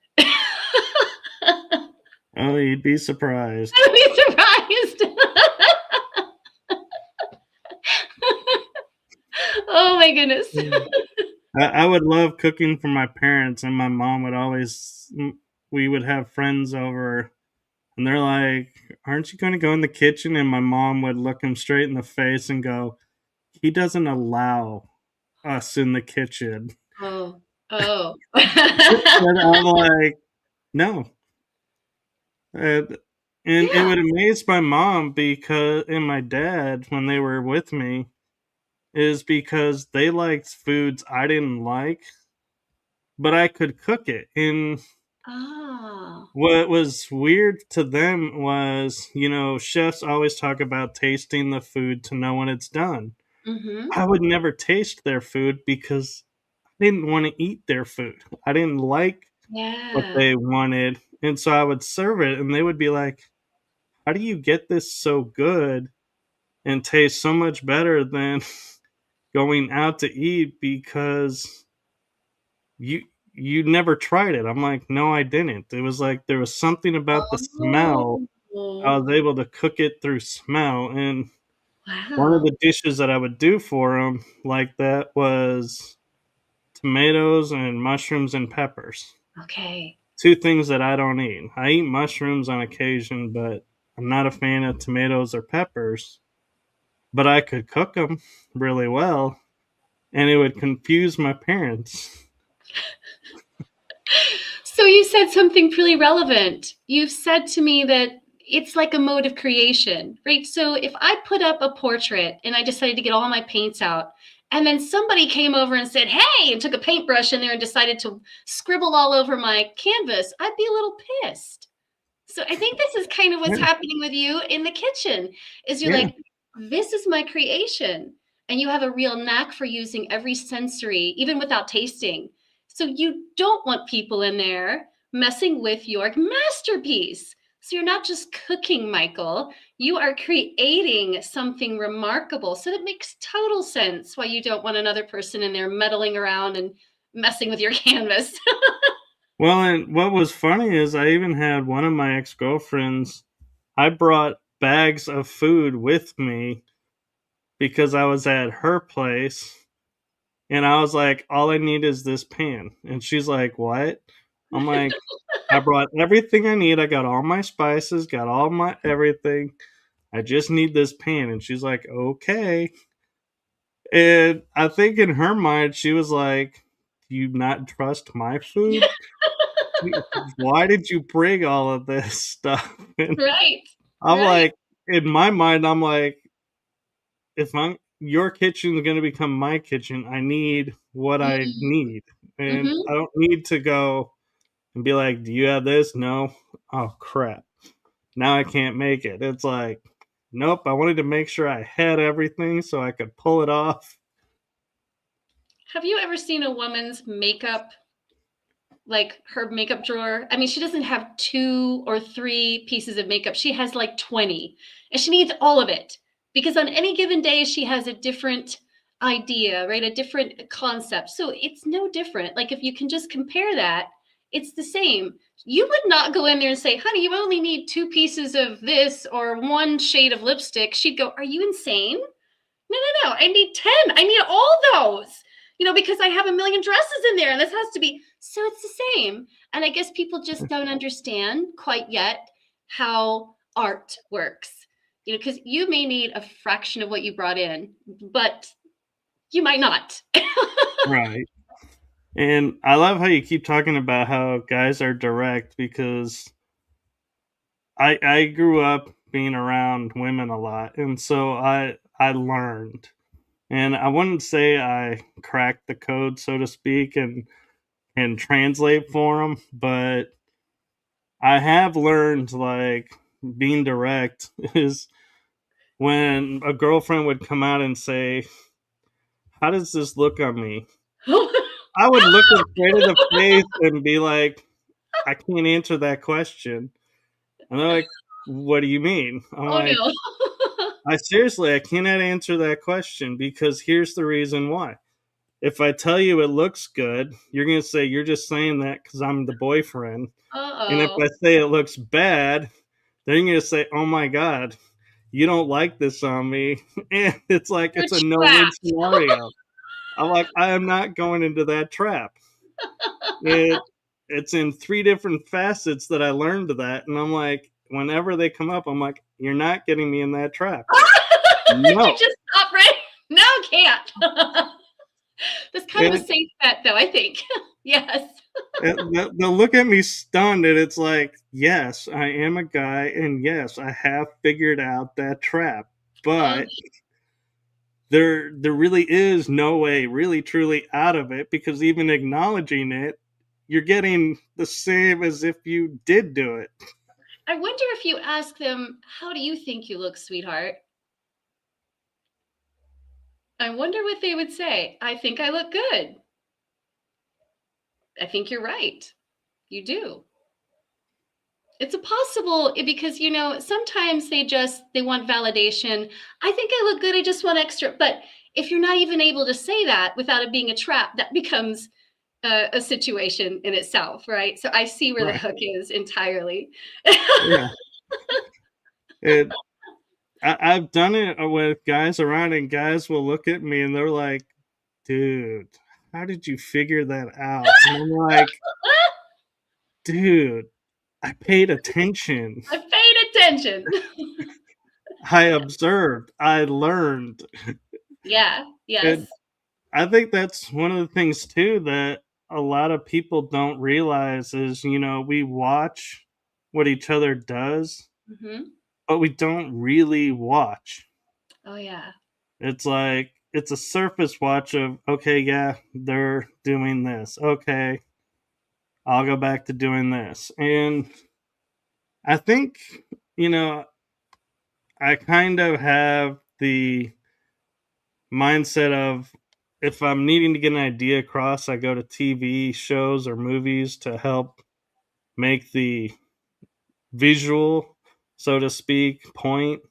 Oh, you'd be surprised. I'd be surprised. Oh my goodness. I would love cooking for my parents, and my mom would always, we would have friends over, and they're like, aren't you going to go in the kitchen? And my mom would look him straight in the face and go, he doesn't allow us in the kitchen. Oh. Oh. And I'm like, no. And it Yeah. would amaze my mom and my dad when they were with me is because they liked foods I didn't like, but I could cook it. And Oh. what was weird to them was, chefs always talk about tasting the food to know when it's done. Mm-hmm. I would never taste their food because I didn't want to eat their food. I didn't like what Yeah. they wanted. And so I would serve it, and they would be like, how do you get this so good and taste so much better than going out to eat because you you never tried it? I'm like, no, I didn't. It was like there was something about the smell. I Oh. was able to cook it through smell. And one of Wow. the dishes that I would do for them like that was tomatoes and mushrooms and peppers. Okay. Two things that I don't eat. I eat mushrooms on occasion, but I'm not a fan of tomatoes or peppers. But I could cook them really well, and it would confuse my parents. So you said something pretty relevant. You've said to me that it's like a mode of creation, right? So if I put up a portrait and I decided to get all my paints out, and then somebody came over and said, hey, and took a paintbrush in there and decided to scribble all over my canvas, I'd be a little pissed. So I think this is kind of what's Yeah, happening with you in the kitchen is you're yeah. like, this is my creation. And you have a real knack for using every sensory, even without tasting. So you don't want people in there messing with your masterpiece. So you're not just cooking, Michael. You are creating something remarkable. So that makes total sense why you don't want another person in there meddling around and messing with your canvas. Well, and what was funny is I even had one of my ex girlfriends. I brought bags of food with me because I was at her place, and I was like, all I need is this pan. And she's like, what? I'm like, I brought everything I need. I got all my spices, got all my everything. I just need this pan. And she's like, okay. And I think in her mind, she was like, do you not trust my food? why did you bring all of this stuff? And Right. I'm Right. like, in my mind, I'm like, if I'm your kitchen is going to become my kitchen, I need what I need, and Mm-hmm. I don't need to go and be like, "Do you have this?" No. Oh crap! Now I can't make it. It's like, nope. I wanted to make sure I had everything so I could pull it off. Have you ever seen a woman's makeup, like her makeup drawer? I mean, she doesn't have 2 or 3 pieces of makeup. She has like 20, and she needs all of it because on any given day she has a different idea, right? A different concept. So it's no different. Like if you can just compare that, it's the same. You would not go in there and say, "Honey, you only need 2 pieces of this or 1 shade of lipstick." She'd go, "Are you insane? No, no, no. I need 10. I need all those, because I have a million dresses in there and this has to be." So it's the same. And I guess people just don't understand quite yet how art works, because you may need a fraction of what you brought in, but you might not. Right. And I love how you keep talking about how guys are direct because I grew up being around women a lot, and so I learned, and I wouldn't say I cracked the code, so to speak, and translate for them, but I have learned like being direct is when a girlfriend would come out and say, "How does this look on me?" I would look them straight in the face and be like, "I can't answer that question." And they're like, "What do you mean?" I'm Oh like, no. I cannot answer that question because here's the reason why. If I tell you it looks good, you're going to say you're just saying that because I'm the boyfriend. And if Uh-oh. I say it looks bad, then you're going to say, oh my God, you don't like this on me. And it's like, You're it's a no win trapped. scenario. I'm like, I am not going into that trap. It, it's in three different facets that I learned that. And I'm like, whenever they come up, I'm like, you're not getting me in that trap. You No. just stop right. No, can't. That's kind of a And safe bet though, I think. Yes. they'll look at me stunned, and it's like, yes, I am a guy, and yes, I have figured out that trap, Oh, but there really is no way, really truly, out of it because even acknowledging it, you're getting the same as if you did do it. I wonder if you ask them, "How do you think you look, sweetheart?" I wonder what they would say. "I think I look good." "I think you're right. You do." It's a possible because sometimes they want validation. "I think I look good. I just want extra." But if you're not even able to say that without it being a trap, that becomes a situation in itself, right? So I see where the Right. hook is entirely. Yeah. It, I've done it with guys around, and guys will look at me and they're like, dude, how did you figure that out? And I'm like, dude, I paid attention. I paid attention. I observed. I learned. Yeah. And Yes. I think that's one of the things too that a lot of people don't realize is, we watch what each other does, Hmm. but we don't really watch. Oh yeah. It's like it's a surface watch of, okay, yeah, they're doing this. Okay, I'll go back to doing this. And I think, you know, I kind of have the mindset of if I'm needing to get an idea across, I go to TV shows or movies to help make the visual, so to speak, point.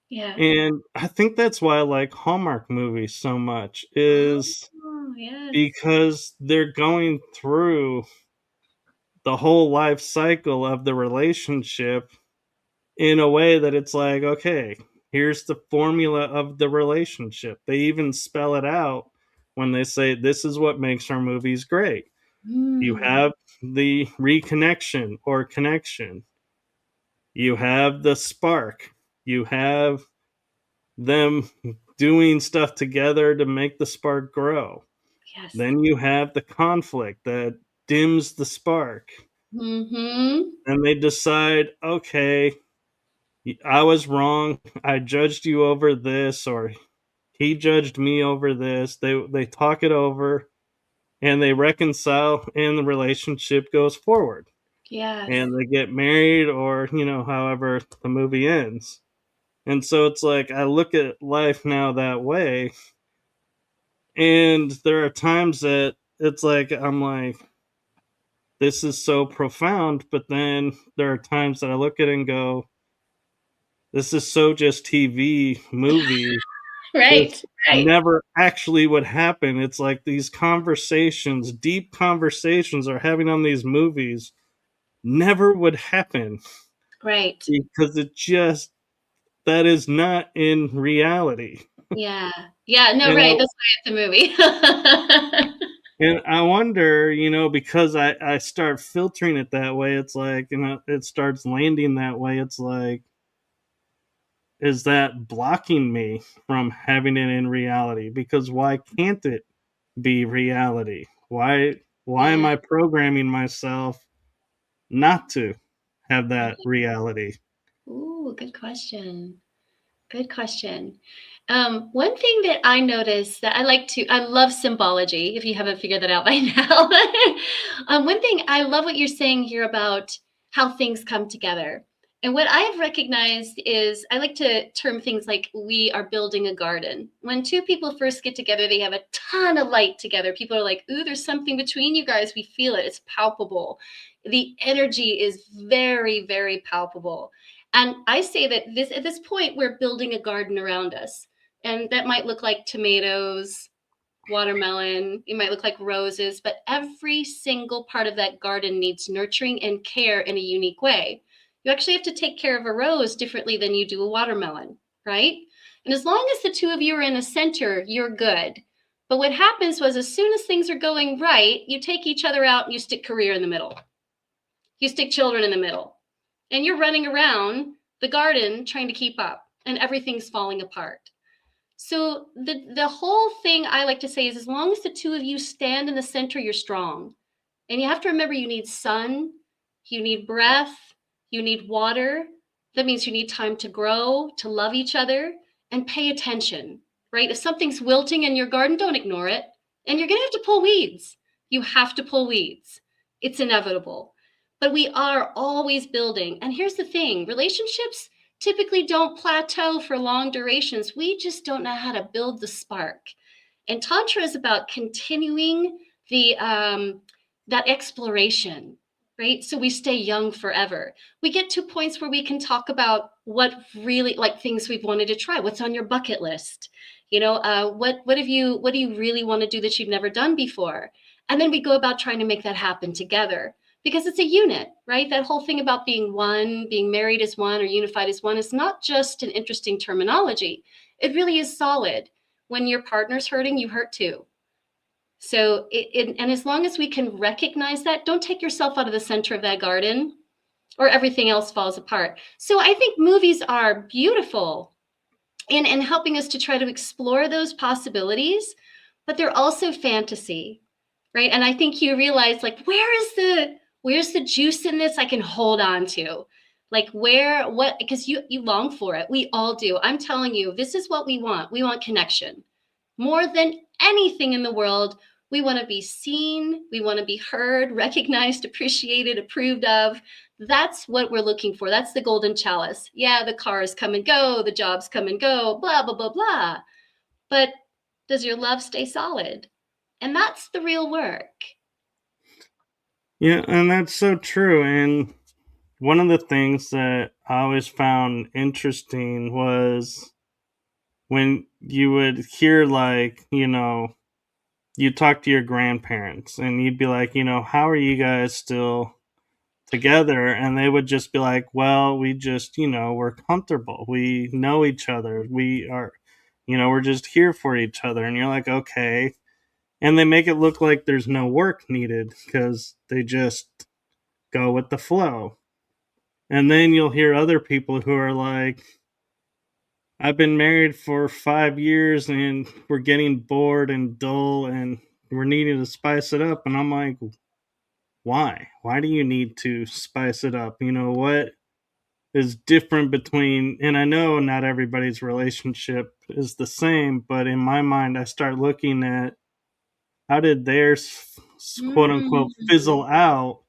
Yeah. And I think that's why I like Hallmark movies so much is Oh yes. because they're going through the whole life cycle of the relationship in a way that it's like, okay, here's the formula of the relationship. They even spell it out when they say, this is what makes our movies great. You Mm. have the reconnection or connection, you have the spark, you have them doing stuff together to make the spark grow. Yes. Then you have the conflict that dims the spark. Mm-hmm. and they decide, okay, I was wrong. I judged you over this, or he judged me over this. They talk it over and they reconcile, and the relationship goes forward. Yes. And they get married, or however the movie ends. And so it's like I look at life now that way, and there are times that it's like I'm like, this is so profound, but then there are times that I look at it and go, this is so just TV movie. Right. This Right. never actually would happen. It's like these conversations, deep conversations are having on these movies never would happen Right. because it just that is not in reality. Yeah. Yeah. No, And right. I, That's why it's a movie. and I wonder, because I start filtering it that way, it's like, it starts landing that way. It's like, is that blocking me from having it in reality? Because why can't it be reality? Why am Yeah. I programming myself not to have that reality? Ooh, good question. Good question. One thing that I noticed that I love symbology, if you haven't figured that out by now. One thing, I love what you're saying here about how things come together. And what I've recognized is I like to term things like we are building a garden. When two people first get together, they have a ton of light together. People are like, ooh, there's something between you guys. We feel it, it's palpable. The energy is very, very palpable. And I say that this at this point, we're building a garden around us. And that might look like tomatoes, watermelon, it might look like roses, but every single part of that garden needs nurturing and care in a unique way. You actually have to take care of a rose differently than you do a watermelon, right? And as long as the two of you are in the center, you're good. But what happens was, as soon as things are going right, you take each other out and you stick career in the middle. You stick children in the middle. And you're running around the garden trying to keep up, and everything's falling apart. So the whole thing I like to say is, as long as the two of you stand in the center, you're strong. And you have to remember, you need sun, you need breath, you need water. That means you need time to grow, to love each other, and pay attention, right? If something's wilting in your garden, don't ignore it. And you're going to have to pull weeds. You have to pull weeds. It's inevitable. But we are always building. And here's the thing, relationships typically don't plateau for long durations. We just don't know how to build the spark. And Tantra is about continuing the that exploration, right? So we stay young forever. We get to points where we can talk about what really, like, things we've wanted to try. What's on your bucket list? What do you really want to do that you've never done before? And then we go about trying to make that happen together, because it's a unit, right? That whole thing about being one, being married as one or unified as one, is not just an interesting terminology. It really is solid. When your partner's hurting, you hurt too. So, and as long as we can recognize that, don't take yourself out of the center of that garden, or everything else falls apart. So I think movies are beautiful in helping us to try to explore those possibilities, but they're also fantasy, right? And I think you realize, like, where's the juice in this I can hold on to? Like, what, because you long for it. We all do. I'm telling you, this is what we want. We want connection. More than anything in the world, we want to be seen, we want to be heard, recognized, appreciated, approved of. That's what we're looking for. That's the golden chalice. Yeah, the cars come and go, the jobs come and go, blah, blah, blah, blah. But does your love stay solid? And that's the real work. Yeah, and that's so true. And one of the things that I always found interesting was when you would hear, like, you talk to your grandparents and you'd be like, how are you guys still together? And they would just be like, well, we just, we're comfortable. We know each other. We are, we're just here for each other. And you're like, okay. And they make it look like there's no work needed because they just go with the flow. And then you'll hear other people who are like, I've been married for 5 years and we're getting bored and dull and we're needing to spice it up. And I'm like, Why do you need to spice it up? What is different between, and I know not everybody's relationship is the same, but in my mind I start looking at how did theirs quote unquote Mm, fizzle out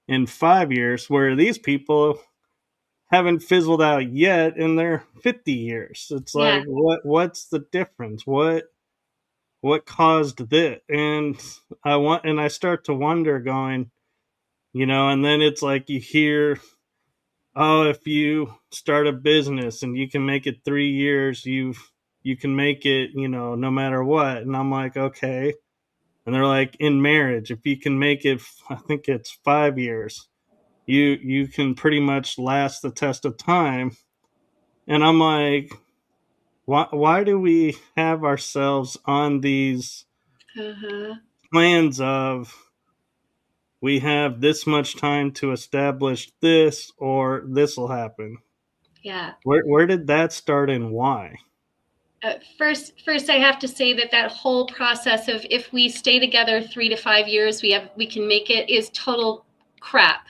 in 5 years, where these people haven't fizzled out yet in their 50 years. It's yeah. like, what's the difference? What caused this? And I start to wonder, going, and then it's like you hear, oh, if you start a business and you can make it 3 years, you can make it, no matter what. And I'm like, okay. And they're like, in marriage, if you can make it, I think it's 5 years, you can pretty much last the test of time. And I'm like, why do we have ourselves on these Uh-huh. plans of, we have this much time to establish this, or this will happen? Yeah. Where did that start, and why? First, I have to say that that whole process of if we stay together 3 to 5 years, we can make it is total crap,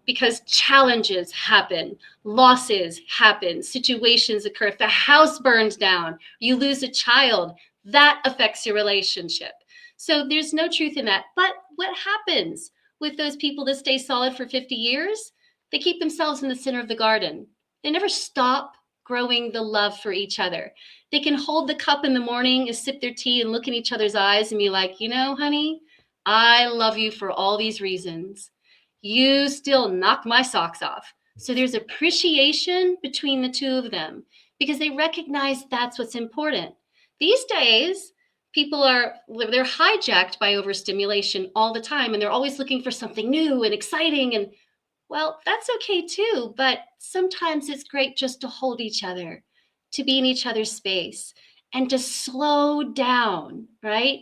because challenges happen, losses happen, situations occur. If the house burns down, you lose a child, that affects your relationship. So there's no truth in that. But what happens with those people that stay solid for 50 years? They keep themselves in the center of the garden. They never stop growing the love for each other. They can hold the cup in the morning and sip their tea and look in each other's eyes and be like, honey, I love you for all these reasons. You still knock my socks off. So there's appreciation between the two of them because they recognize that's what's important. These days, they're hijacked by overstimulation all the time, and they're always looking for something new and exciting. And well, that's okay too, but sometimes it's great just to hold each other, to be in each other's space, and to slow down, right?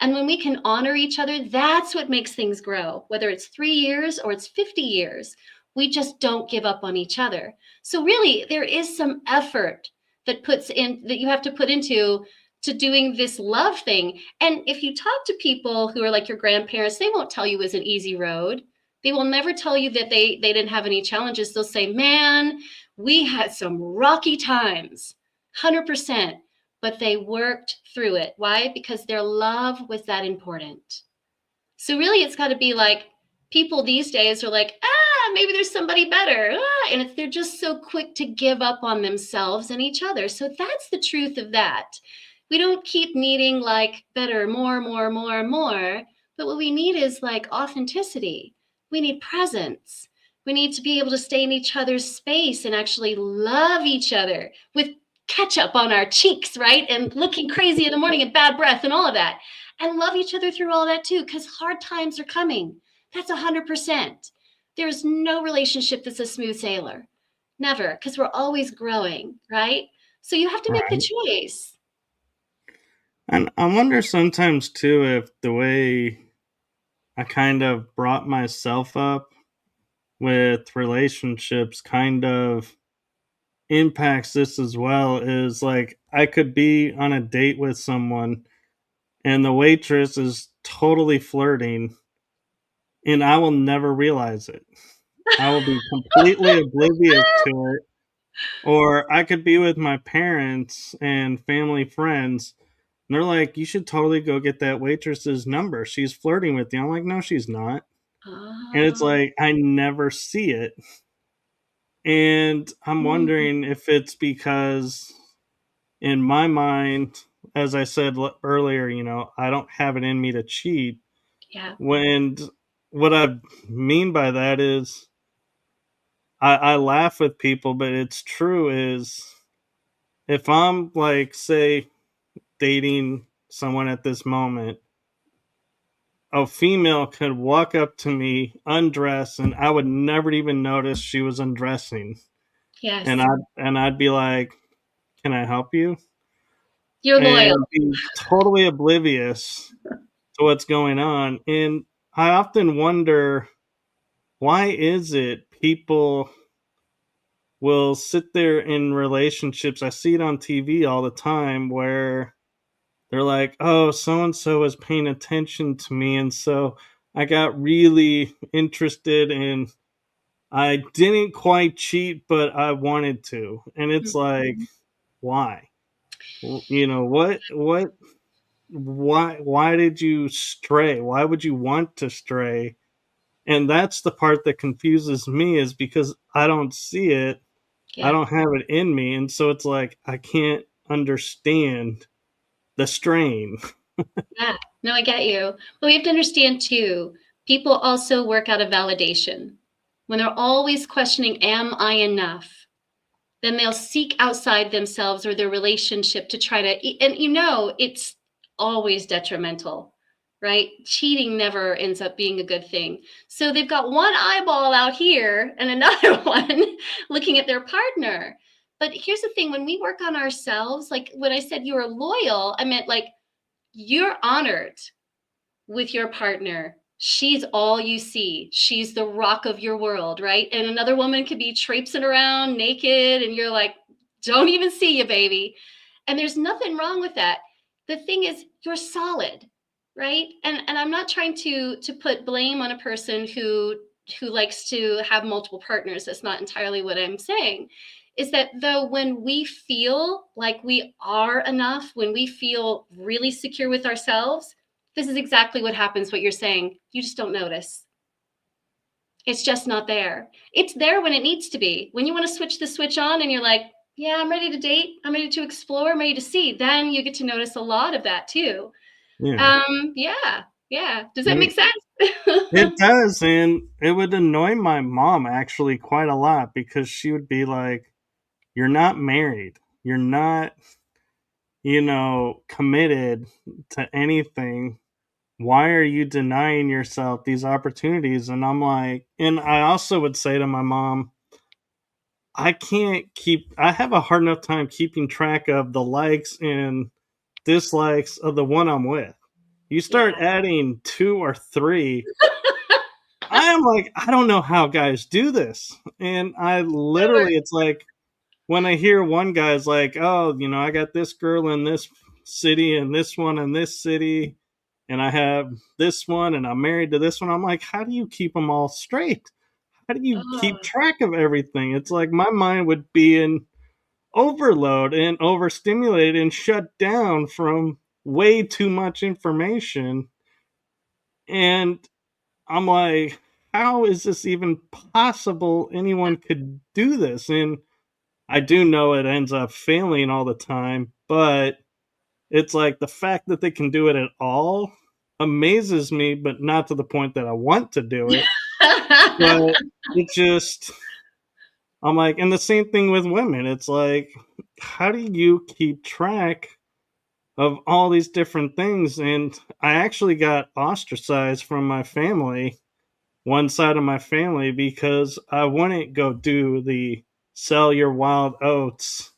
And when we can honor each other, that's what makes things grow, whether it's 3 years or it's 50 years. We just don't give up on each other. So, really, there is some effort that you have to put into to doing this love thing. And if you talk to people who are like your grandparents, they won't tell you it was an easy road. They will never tell you that they didn't have any challenges. They'll say, man, we had some rocky times, 100%, but they worked through it. Why? Because their love was that important. So really, it's got to be like people these days are like, maybe there's somebody better. And they're just so quick to give up on themselves and each other. So that's the truth of that. We don't keep needing like better, more, more, more, more. But what we need is like authenticity. We need presence. We need to be able to stay in each other's space and actually love each other with ketchup on our cheeks, right? And looking crazy in the morning and bad breath and all of that, and love each other through all that too, because hard times are coming. That's 100%. There's no relationship that's a smooth sailor. Never, because we're always growing, right? So you have to make the Right. choice. And I wonder sometimes too if the way I kind of brought myself up with relationships kind of impacts this as well. Is like, I could be on a date with someone and the waitress is totally flirting, and I will never realize it. I will be completely oblivious to it. Or I could be with my parents and family friends, and they're like, "You should totally go get that waitress's number. She's flirting with you." I'm like, "No, she's not." And it's Oh, like, I never see it. And I'm mm, wondering if it's because, in my mind, as I said earlier, I don't have it in me to cheat. yeah, When what I mean by that is, I laugh with people, but it's true. Is, if I'm like, say, dating someone at this moment, a female could walk up to me, undress, and I would never even notice she was undressing. And yes. I'd be like, "Can I help you?" You're loyal. And be totally oblivious to what's going on. And I often wonder, why is it people will sit there in relationships? I see it on TV all the time, where they're like, "Oh, so and so is paying attention to me, and so I got really interested and I didn't quite cheat, but I wanted to. And it's like, Mhm. why? You know, why did you stray? Why would you want to stray? And that's the part that confuses me is because I don't see it. I Yeah. don't have it in me. And so it's like, I can't understand the strain. Yeah. No, I get you. But we have to understand too, people also work out of validation. When they're always questioning, am I enough? Then they'll seek outside themselves or their relationship to try to, and it's always detrimental, right? Cheating never ends up being a good thing. So they've got one eyeball out here and another one looking at their partner. But here's the thing, when we work on ourselves, like when I said you were loyal, I meant like you're honored with your partner. She's all you see. She's the rock of your world, right? And another woman could be traipsing around naked and you're like, don't even see you, baby. And there's nothing wrong with that. The thing is, you're solid, right? And I'm not trying to put blame on a person who likes to have multiple partners. That's not entirely what I'm saying. Is that though when we feel like we are enough, when we feel really secure with ourselves, this is exactly what happens, what you're saying. You just don't notice. It's just not there. It's there when it needs to be. When you want to switch the switch on and you're like, yeah, I'm ready to date. I'm ready to explore. I'm ready to see. Then you get to notice a lot of that too. Yeah. Yeah. Yeah. Does that make And sense? it does. And it would annoy my mom actually quite a lot because she would be like, you're not married. You're not, committed to anything. Why are you denying yourself these opportunities? And I'm like, and I also would say to my mom, I have a hard enough time keeping track of the likes and dislikes of the one I'm with. You Yeah. start adding two or three, I am like, I don't know how guys do this. And I literally, it's like when I hear one guy's like, oh, I got this girl in this city and this one in this city, and I have this one and I'm married to this one. I'm like, how do you keep them all straight? How do you keep Oh, track of everything? It's like my mind would be in overload and overstimulated and shut down from way too much information. And I'm like, how is this even possible? Anyone could do this. And I do know it ends up failing all the time, but it's like the fact that they can do it at all amazes me, but not to the point that I want to do it. But yeah. it just, I'm like, and the same thing with women. It's like, how do you keep track of all these different things? And I actually got ostracized from my family, one side of my family, because I wouldn't go do the sell your wild oats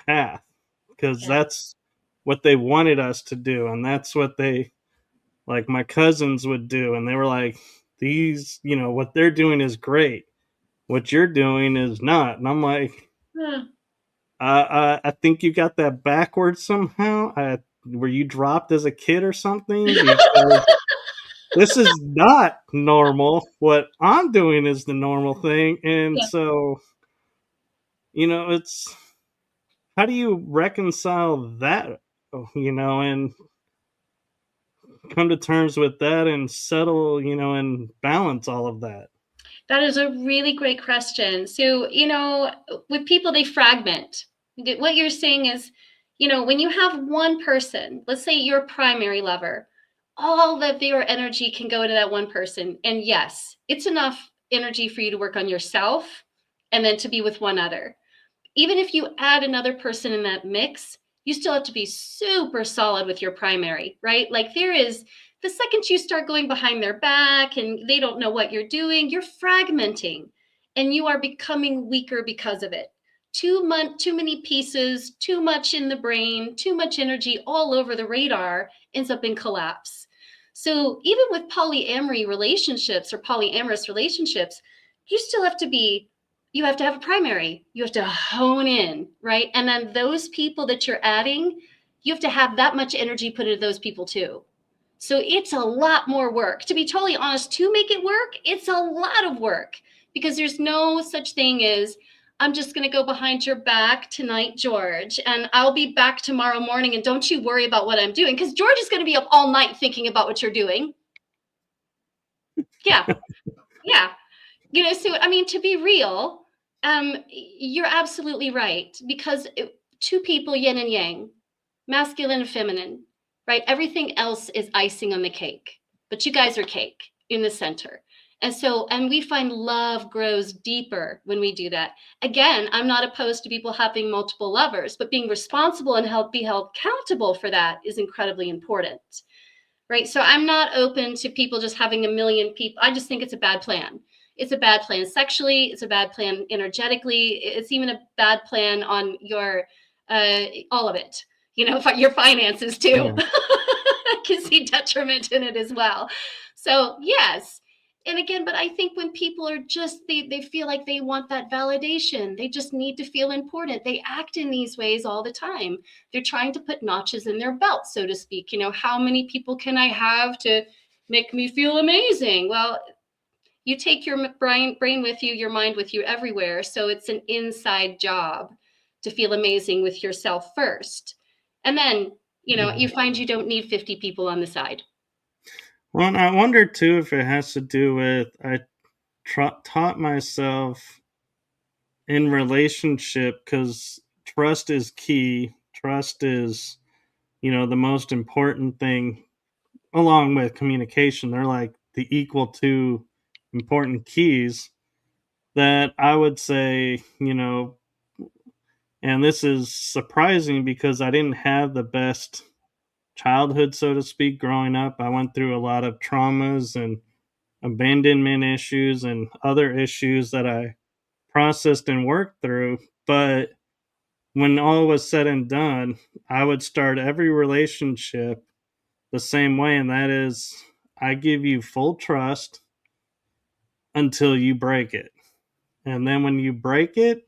path because that's what they wanted us to do. And that's what they, like, my cousins would do. And they were like, these, what they're doing is great. What you're doing is not. And I'm like, I think you got that backwards somehow. Were you dropped as a kid or something? Because this is not normal. What I'm doing is the normal thing. And Yeah. so, it's how do you reconcile that, and come to terms with that and settle, and balance all of that? That is a really great question. So, with people, they fragment. What you're saying is, when you have one person, let's say your primary lover, all of your energy can go into that one person. And yes, it's enough energy for you to work on yourself and then to be with one other. Even if you add another person in that mix, you still have to be super solid with your primary, right? Like the second you start going behind their back and they don't know what you're doing, you're fragmenting and you are becoming weaker because of it. Too many pieces, too much in the brain, too much energy all over the radar ends up in collapse. So even with polyamory relationships or polyamorous relationships, you still have to be you have to have a primary. You have to hone in, right? And then those people that you're adding, you have to have that much energy put into those people too. So it's a lot more work. To be totally honest, to make it work, it's a lot of work because there's no such thing as I'm just going to go behind your back tonight, George, and I'll be back tomorrow morning. And don't you worry about what I'm doing, because George is going to be up all night thinking about what you're doing. Yeah. Yeah. So, I mean, to be real, you're absolutely right, because two people, yin and yang, masculine and feminine, right? Everything else is icing on the cake, but you guys are cake in the center. And we find love grows deeper when we do that. Again, I'm not opposed to people having multiple lovers, but being responsible and be held accountable for that is incredibly important, right? So I'm not open to people just having a million people. I just think it's a bad plan. It's a bad plan sexually. It's a bad plan energetically. It's even a bad plan on your, all of it, your finances too. Yeah. I can see detriment in it as well. So yes. And again, but I think when people are just, they feel like they want that validation, they just need to feel important. They act in these ways all the time. They're trying to put notches in their belt, so to speak. How many people can I have to make me feel amazing? Well, you take your brain with you, your mind with you everywhere. So it's an inside job to feel amazing with yourself first. And then, you find you don't need 50 people on the side. Well, and I wonder too if it has to do with I taught myself in relationship because trust is key. Trust is, the most important thing along with communication. They're like the equal two important keys that I would say, and this is surprising because I didn't have the best childhood, so to speak, growing up. I went through a lot of traumas and abandonment issues and other issues that I processed and worked through. But when all was said and done, I would start every relationship the same way, and that is I give you full trust until you break it. And then when you break it,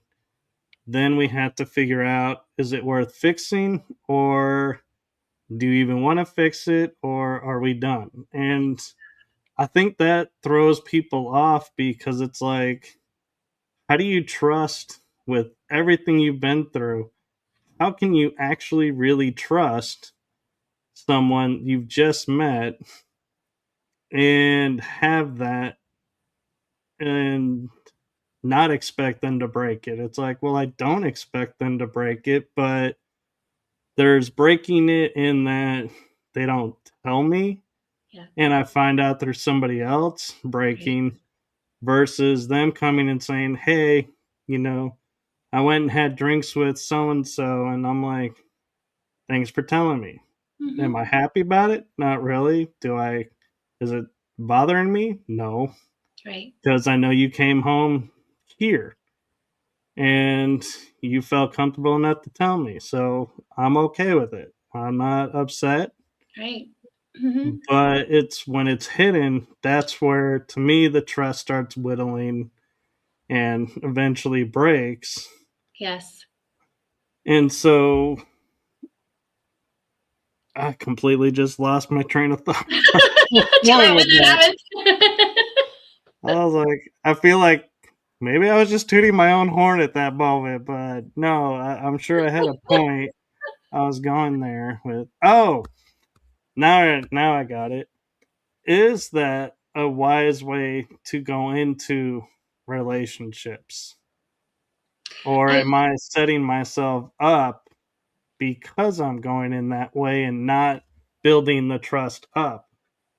then we have to figure out, is it worth fixing, or do you even want to fix it, or are we done? And I think that throws people off because it's like, how do you trust with everything you've been through? How can you actually really trust someone you've just met and have that and not expect them to break it? It's like, well, I don't expect them to break it, but there's breaking it in that they don't tell me, Yeah. and I find out there's somebody else Right. breaking versus them coming and saying, hey, you know, I went and had drinks with so and so, and I'm like, thanks for telling me. Am I Mm-hmm. happy about it? Not really. Is it bothering me? No, Right. because I know you came home here and you felt comfortable enough to tell me. So I'm okay with it. I'm not upset. Right. Mm-hmm. But it's when it's hidden, that's where, to me, the trust starts whittling and eventually breaks. Yes. And so I completely just lost my train of thought. Do Going it when with it that, happens. I was like, I feel like maybe I was just tooting my own horn at that moment, but no, I'm sure I had a point. I was going there with, oh, now I got it. Is that a wise way to go into relationships? Or I am I setting myself up because I'm going in that way and not building the trust up,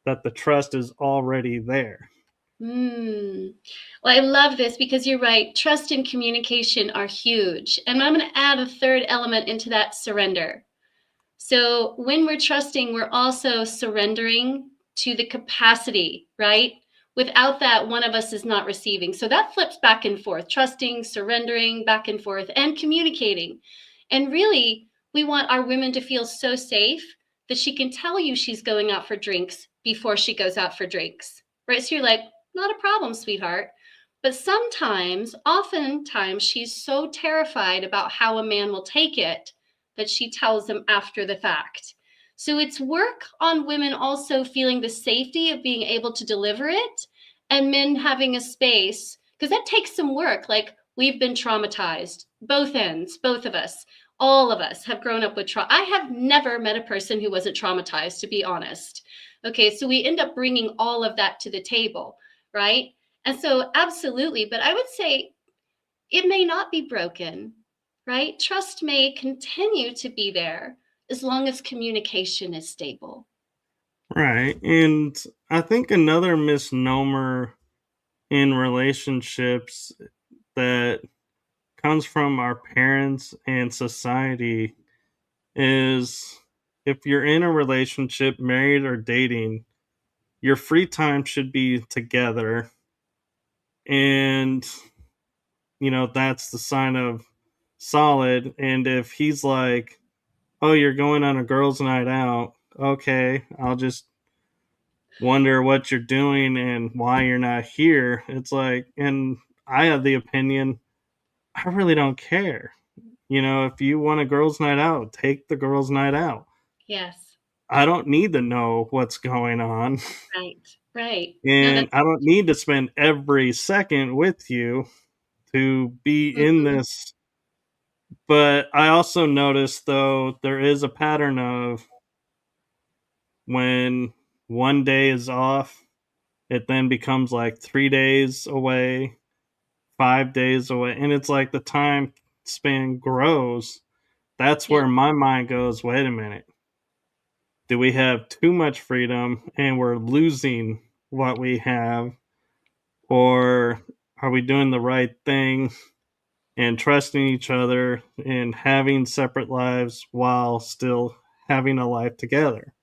that the trust is already there? Mm. Well, I love this because you're right. Trust and communication are huge. And I'm going to add a third element into that: surrender. So when we're trusting, we're also surrendering to the capacity, right? Without that, one of us is not receiving. So that flips back and forth: trusting, surrendering, back and forth, and communicating. And really, we want our women to feel so safe that she can tell you she's going out for drinks before she goes out for drinks, right? So you're like, not a problem, sweetheart. But sometimes, oftentimes, she's so terrified about how a man will take it that she tells him after the fact. So it's work on women also feeling the safety of being able to deliver it, and men having a space, because that takes some work. Like, we've been traumatized, both ends, both of us. All of us have grown up with trauma. I have never met a person who wasn't traumatized, to be honest. Okay, so we end up bringing all of that to the table, right? And so, absolutely. But I would say it may not be broken, right? Trust may continue to be there as long as communication is stable. Right. And I think another misnomer in relationships that comes from our parents and society is if you're in a relationship, married or dating, your free time should be together. And, that's the sign of solid. And if he's like, oh, you're going on a girls' night out, okay, I'll just wonder what you're doing and why you're not here. It's like, and I have the opinion, I really don't care. If you want a girls' night out, take the girls' night out. Yes, I don't need to know what's going on. right, right. No, And that's I don't need to spend every second with you to be in mhm, this. But I also noticed, though, there is a pattern of when one day is off, it then becomes like 3 days away, 5 days away. And it's like the time span grows. That's yeah, where my mind goes, wait a minute. Do we have too much freedom and we're losing what we have? Or are we doing the right thing and trusting each other and having separate lives while still having a life together?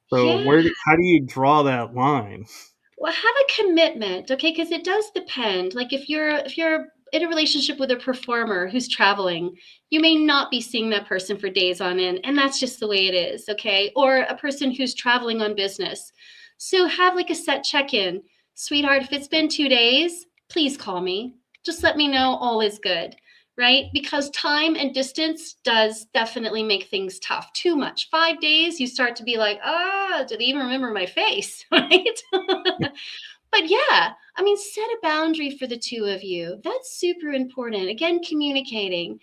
So yeah. how do you draw that line? Well, have a commitment, okay? Because it does depend. Like, if you're in a relationship with a performer who's traveling, you may not be seeing that person for days on end, and that's just the way it is, okay? Or a person who's traveling on business. So have like a set check-in. Sweetheart, if it's been 2 days, please call me. Just let me know all is good, right? Because time and distance does definitely make things tough. Too much. 5 days, you start to be like, do they even remember my face, right? But yeah, I mean, set a boundary for the two of you. That's super important. Again, communicating,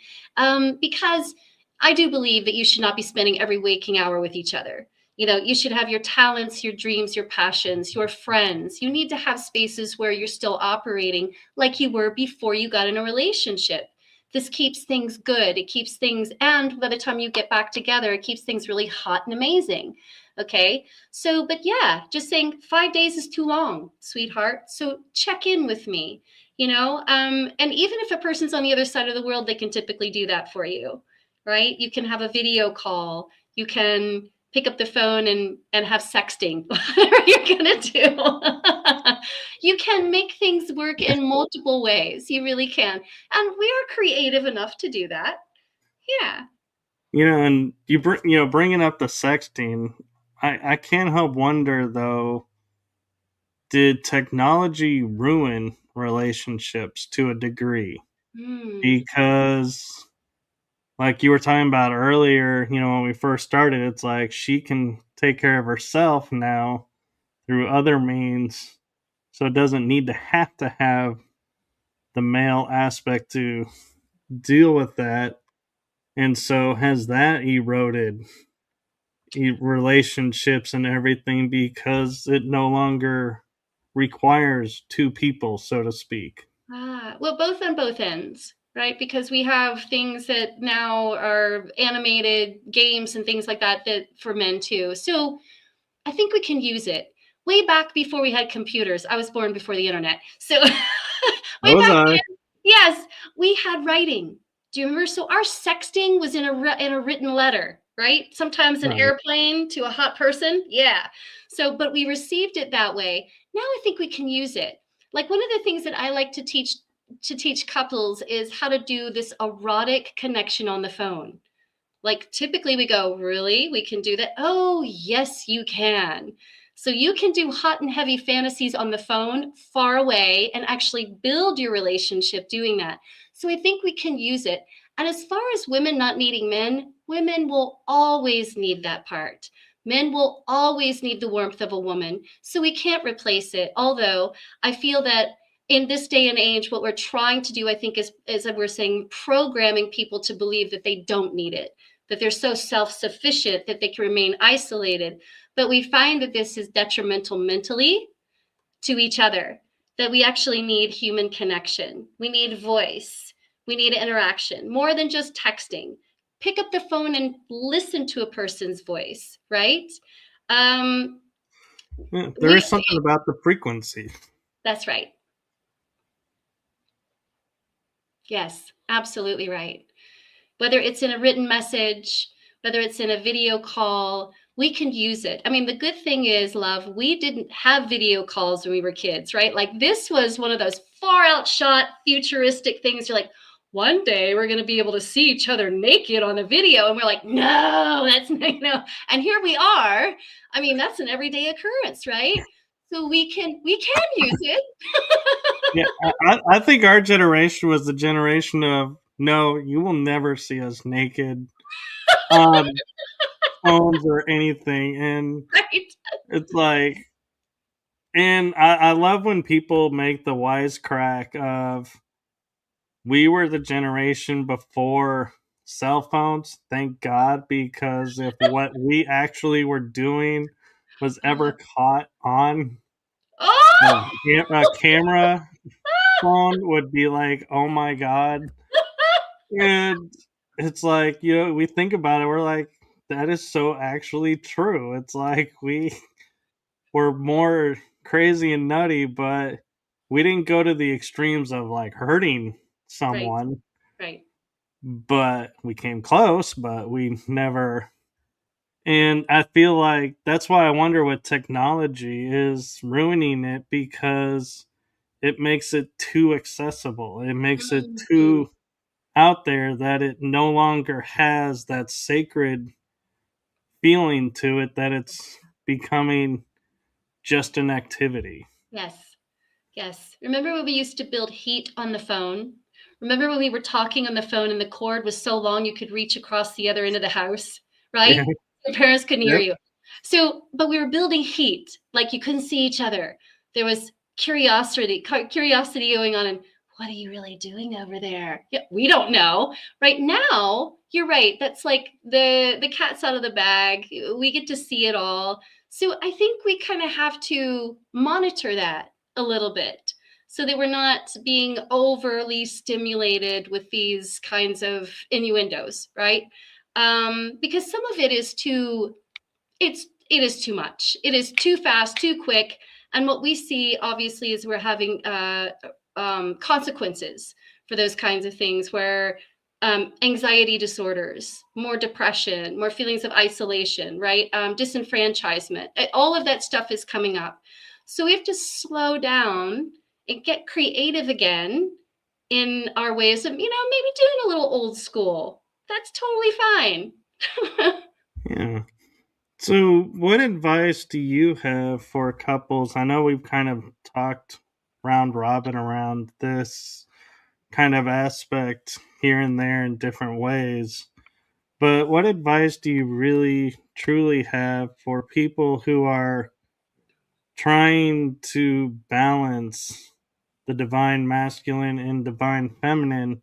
because I do believe that you should not be spending every waking hour with each other. You should have your talents, your dreams, your passions, your friends. You need to have spaces where you're still operating like you were before you got in a relationship. This keeps things good. It keeps things, and by the time you get back together, it keeps things really hot and amazing. Okay. So, but yeah, just saying 5 days is too long, sweetheart. So check in with me, and even if a person's on the other side of the world, they can typically do that for you, right? You can have a video call. You can pick up the phone and have sexting, whatever you're gonna do. You can make things work in multiple ways. You really can, and we are creative enough to do that. Yeah. And bringing up the sexting, I can't help wonder though, did technology ruin relationships to a degree? Mm. Because like you were talking about earlier, when we first started, it's like she can take care of herself now through other means, so it doesn't need to have the male aspect to deal with that. And so has that eroded relationships and everything because it no longer requires two people, so to speak. Well, both on both ends, right? Because we have things that now are animated games and things like that for men too. So I think we can use it. Way back before we had computers, I was born before the internet. So So way was back I. then, yes, we had writing. Do you remember? So our sexting was in a written letter, right? Sometimes an Right. airplane to a hot person. Yeah. So, but we received it that way. Now I think we can use it. Like, one of the things that I like to teach couples is how to do this erotic connection on the phone. Like, typically we go, really? We can do that? Oh, yes, you can. So you can do hot and heavy fantasies on the phone far away and actually build your relationship doing that. So I think we can use it. And as far as women not needing men, women will always need that part. Men will always need the warmth of a woman. So we can't replace it. Although I feel that in this day and age, what we're trying to do, I think, is we're saying programming people to believe that they don't need it, that they're so self-sufficient that they can remain isolated. But we find that this is detrimental mentally to each other, that we actually need human connection. We need voice. We need interaction more than just texting. Pick up the phone and listen to a person's voice, right? Um, Yeah, there we is something about the frequency. That's right. Yes, absolutely right. Whether it's in a written message, whether it's in a video call, we can use it. I mean, the good thing is, love, we didn't have video calls when we were kids, right? Like this was one of those far outshot futuristic things. You're like, one day we're going to be able to see each other naked on a video. And we're like, no, that's not. And here we are. I mean, that's an everyday occurrence, right? So we can use it. Yeah, I think our generation was the generation of no, you will never see us naked on phones or anything. And Right. it's like, and I love when people make the wisecrack of we were the generation before cell phones, thank God, because if what we actually were doing was ever caught on Oh! a camera, phone would be like, oh my God. And it's like, we think about it, we're like, that is so actually true. It's like we were more crazy and nutty, but we didn't go to the extremes of like hurting Right, someone, right. but we came close, but we never. And I feel like that's why I wonder what technology is ruining it, because it makes it too accessible. It makes it Mhm. too out there that it no longer has that sacred feeling to it, that it's becoming just an activity. Yes, yes. Remember when we used to build heat on the phone? Remember when we were talking on the phone and the cord was so long you could reach across the other end of the house, Yeah. right? Your parents couldn't hear Yep. you. So, but we were building heat, like you couldn't see each other. There was curiosity going on, and what are you really doing over there? Yeah, we don't know. Right now, you're right. That's like the cat's out of the bag. We get to see it all. So I think we kind of have to monitor that a little bit so that we're not being overly stimulated with these kinds of innuendos, right? Because some of it is too it is too much. It is too fast, too quick, and what we see obviously is we're having consequences for those kinds of things, where anxiety disorders, more depression, more feelings of isolation, right? Disenfranchisement, all of that stuff is coming up. So we have to slow down and get creative again in our ways of, maybe doing a little old school. That's totally fine. Yeah. So, what advice do you have for couples? I know we've kind of talked round robin around this kind of aspect here and there in different ways, but what advice do you really truly have for people who are trying to balance the divine masculine and divine feminine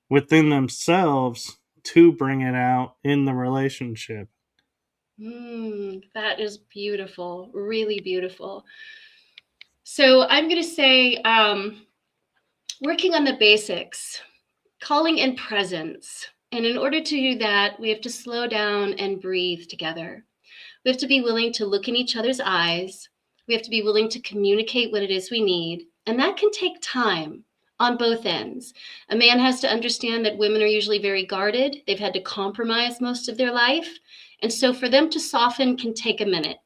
within themselves to bring it out in the relationship? That is beautiful, really beautiful. So I'm going to say working on the basics, calling in presence. And in order to do that, we have to slow down and breathe together. We have to be willing to look in each other's eyes. We have to be willing to communicate what it is we need. And that can take time on both ends. A man has to understand that women are usually very guarded. They've had to compromise most of their life. And so for them to soften can take a minute.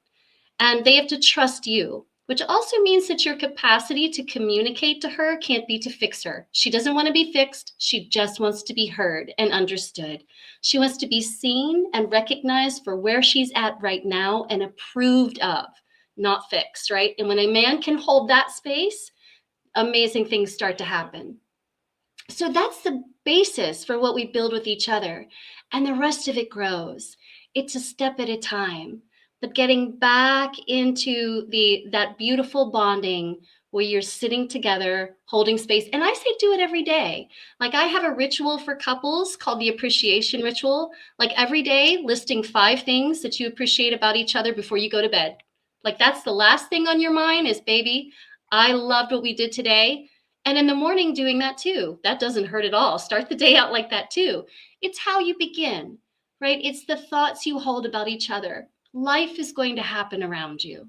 And they have to trust you, which also means that your capacity to communicate to her can't be to fix her. She doesn't want to be fixed. She just wants to be heard and understood. She wants to be seen and recognized for where she's at right now and approved of, not fixed, right? And when a man can hold that space, amazing things start to happen. So that's the basis for what we build with each other. And the rest of it grows. It's a step at a time. But getting back into that beautiful bonding where you're sitting together, holding space. And I say do it every day. Like I have a ritual for couples called the appreciation ritual. Like every day, listing 5 things that you appreciate about each other before you go to bed. Like that's the last thing on your mind is, baby, I loved what we did today. And in the morning, doing that too. That doesn't hurt at all. Start the day out like that too. It's how you begin, right? It's the thoughts you hold about each other. Life is going to happen around you.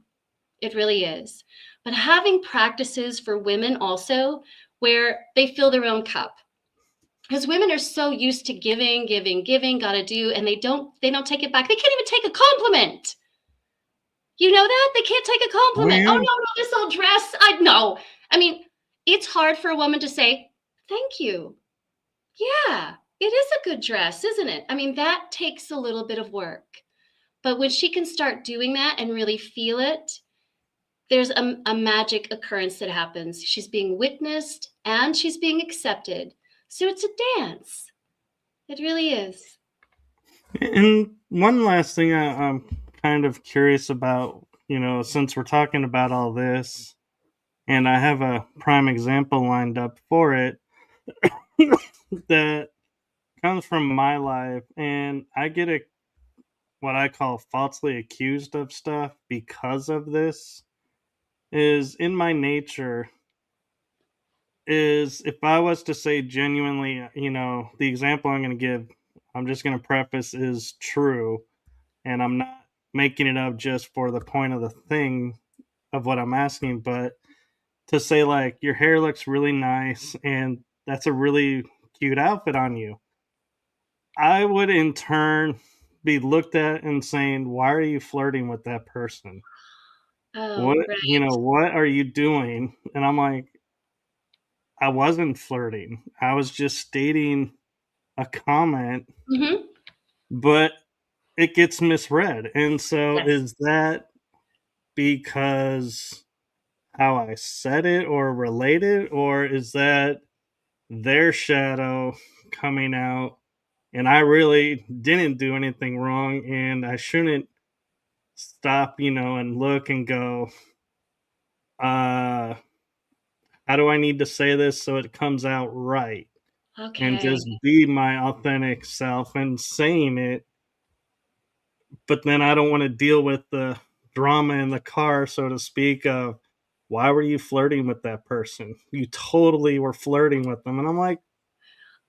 It really is. But having practices for women also where they fill their own cup. Because women are so used to giving, giving, giving, gotta do, and they don't take it back. They can't even take a compliment. You know that? They can't take a Oh compliment. Oh, no, yeah. no, this old dress. I know. I mean, it's hard for a woman to say, thank you. Yeah, it is a good dress, isn't it? I mean, that takes a little bit of work. But when she can start doing that and really feel it, there's a magic occurrence that happens. She's being witnessed and she's being accepted. So it's a dance. It really is. And one last thing I'm kind of curious about, since we're talking about all this, and I have a prime example lined up for it that comes from my life, and I get what I call falsely accused of stuff because of this. Is in my nature is if I was to say genuinely, the example I'm going to give, I'm just going to preface is true, and I'm not making it up just for the point of the thing of what I'm asking, but to say like your hair looks really nice and that's a really cute outfit on you, I would in turn be looked at and saying, "Why are you flirting with that person? Oh, What right. what are you doing?" And I'm like, I wasn't flirting. I was just stating a comment, Mm-hmm. but it gets misread. And so Yes. is that because how I said it or related, or is that their shadow coming out and I really didn't do anything wrong and I shouldn't stop, and look and go, uh, how do I need to say this so it comes out right? And Okay. just be my authentic self and saying it, but then I don't want to deal with the drama in the car, so to speak, of why were you flirting with that person? You totally were flirting with them. And I'm like,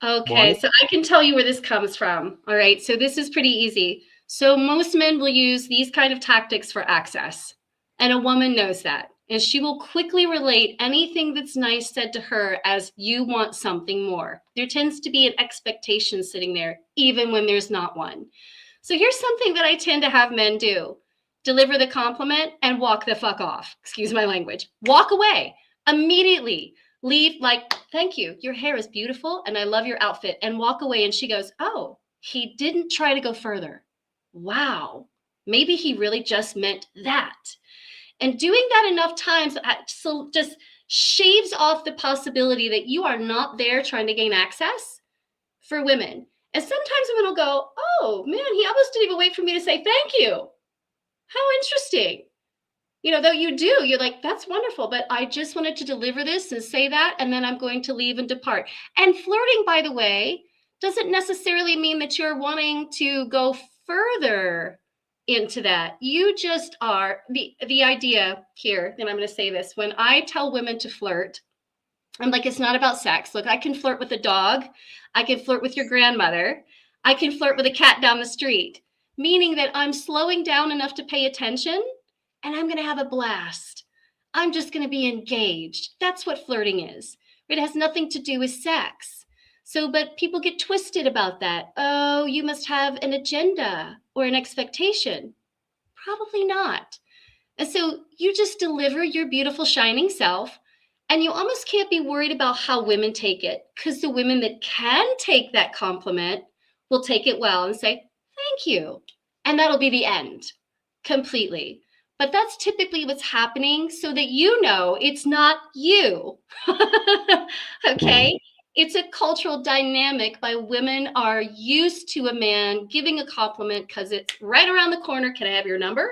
Okay, what? so I can tell you where this comes from. All right, so this is pretty easy. So most men will use these kind of tactics for access, and a woman knows that. And she will quickly relate anything that's nice said to her as you want something more. There tends to be an expectation sitting there, even when there's not one. So here's something that I tend to have men do: deliver the compliment and walk the fuck off. Excuse my language. Walk away immediately. Leave like, thank you. Your hair is beautiful and I love your outfit. And walk away. And she goes, oh, he didn't try to go further. Wow. Maybe he really just meant that. And doing that enough times so just shaves off the possibility that you are not there trying to gain access for women. And sometimes women will go, oh man, he almost didn't even wait for me to say thank you. How interesting. Though you do, you're like, that's wonderful, but I just wanted to deliver this and say that, and then I'm going to leave and depart. And flirting, by the way, doesn't necessarily mean that you're wanting to go further into that. You just are the idea here, and I'm going to say this. When I tell women to flirt, I'm like, it's not about sex. Look, I can flirt with a dog. I can flirt with your grandmother. I can flirt with a cat down the street, meaning that I'm slowing down enough to pay attention and I'm going to have a blast. I'm just going to be engaged. That's what flirting is. It has nothing to do with sex. So, but people get twisted about that. Oh, you must have an agenda or an expectation. Probably not. And so you just deliver your beautiful, shining self, and you almost can't be worried about how women take it because the women that can take that compliment will take it well and say, thank you. And that'll be the end completely. But that's typically what's happening so that it's not you. Okay. It's a cultural dynamic by women are used to a man giving a compliment because it's right around the corner. Can I have your number?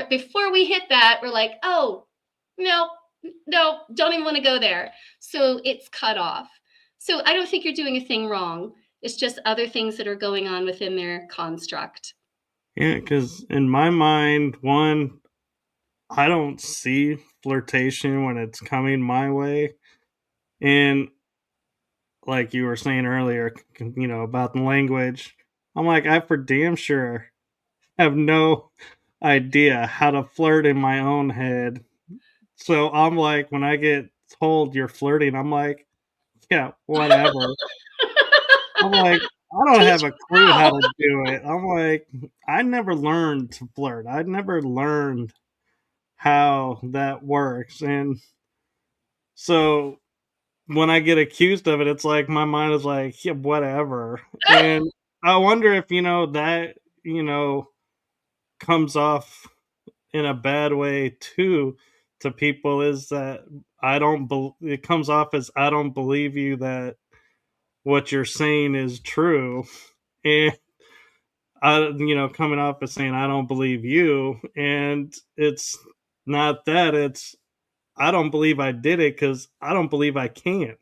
Before we hit that, we're like, oh, no, no, don't even want to go there. So it's cut off. So I don't think you're doing a thing wrong. It's just other things that are going on within their construct. Yeah, because in my mind, one, I don't see flirtation when it's coming my way. And like you were saying earlier, about the language, I'm like, I for damn sure have no idea how to flirt in my own head. So I'm like, when I get told you're flirting, I'm like, yeah, whatever. I'm like, I don't Teach have a me clue how how. to do it. I'm like, I never learned to flirt. I never learned how that works. And so when I get accused of it, it's like my mind is like, yeah, whatever. And I wonder if, that, comes off in a bad way too to people is that it comes off as I don't believe you that what you're saying is true. And coming off as saying I don't believe you, and it's not that, it's I don't believe I did it because I don't believe I can.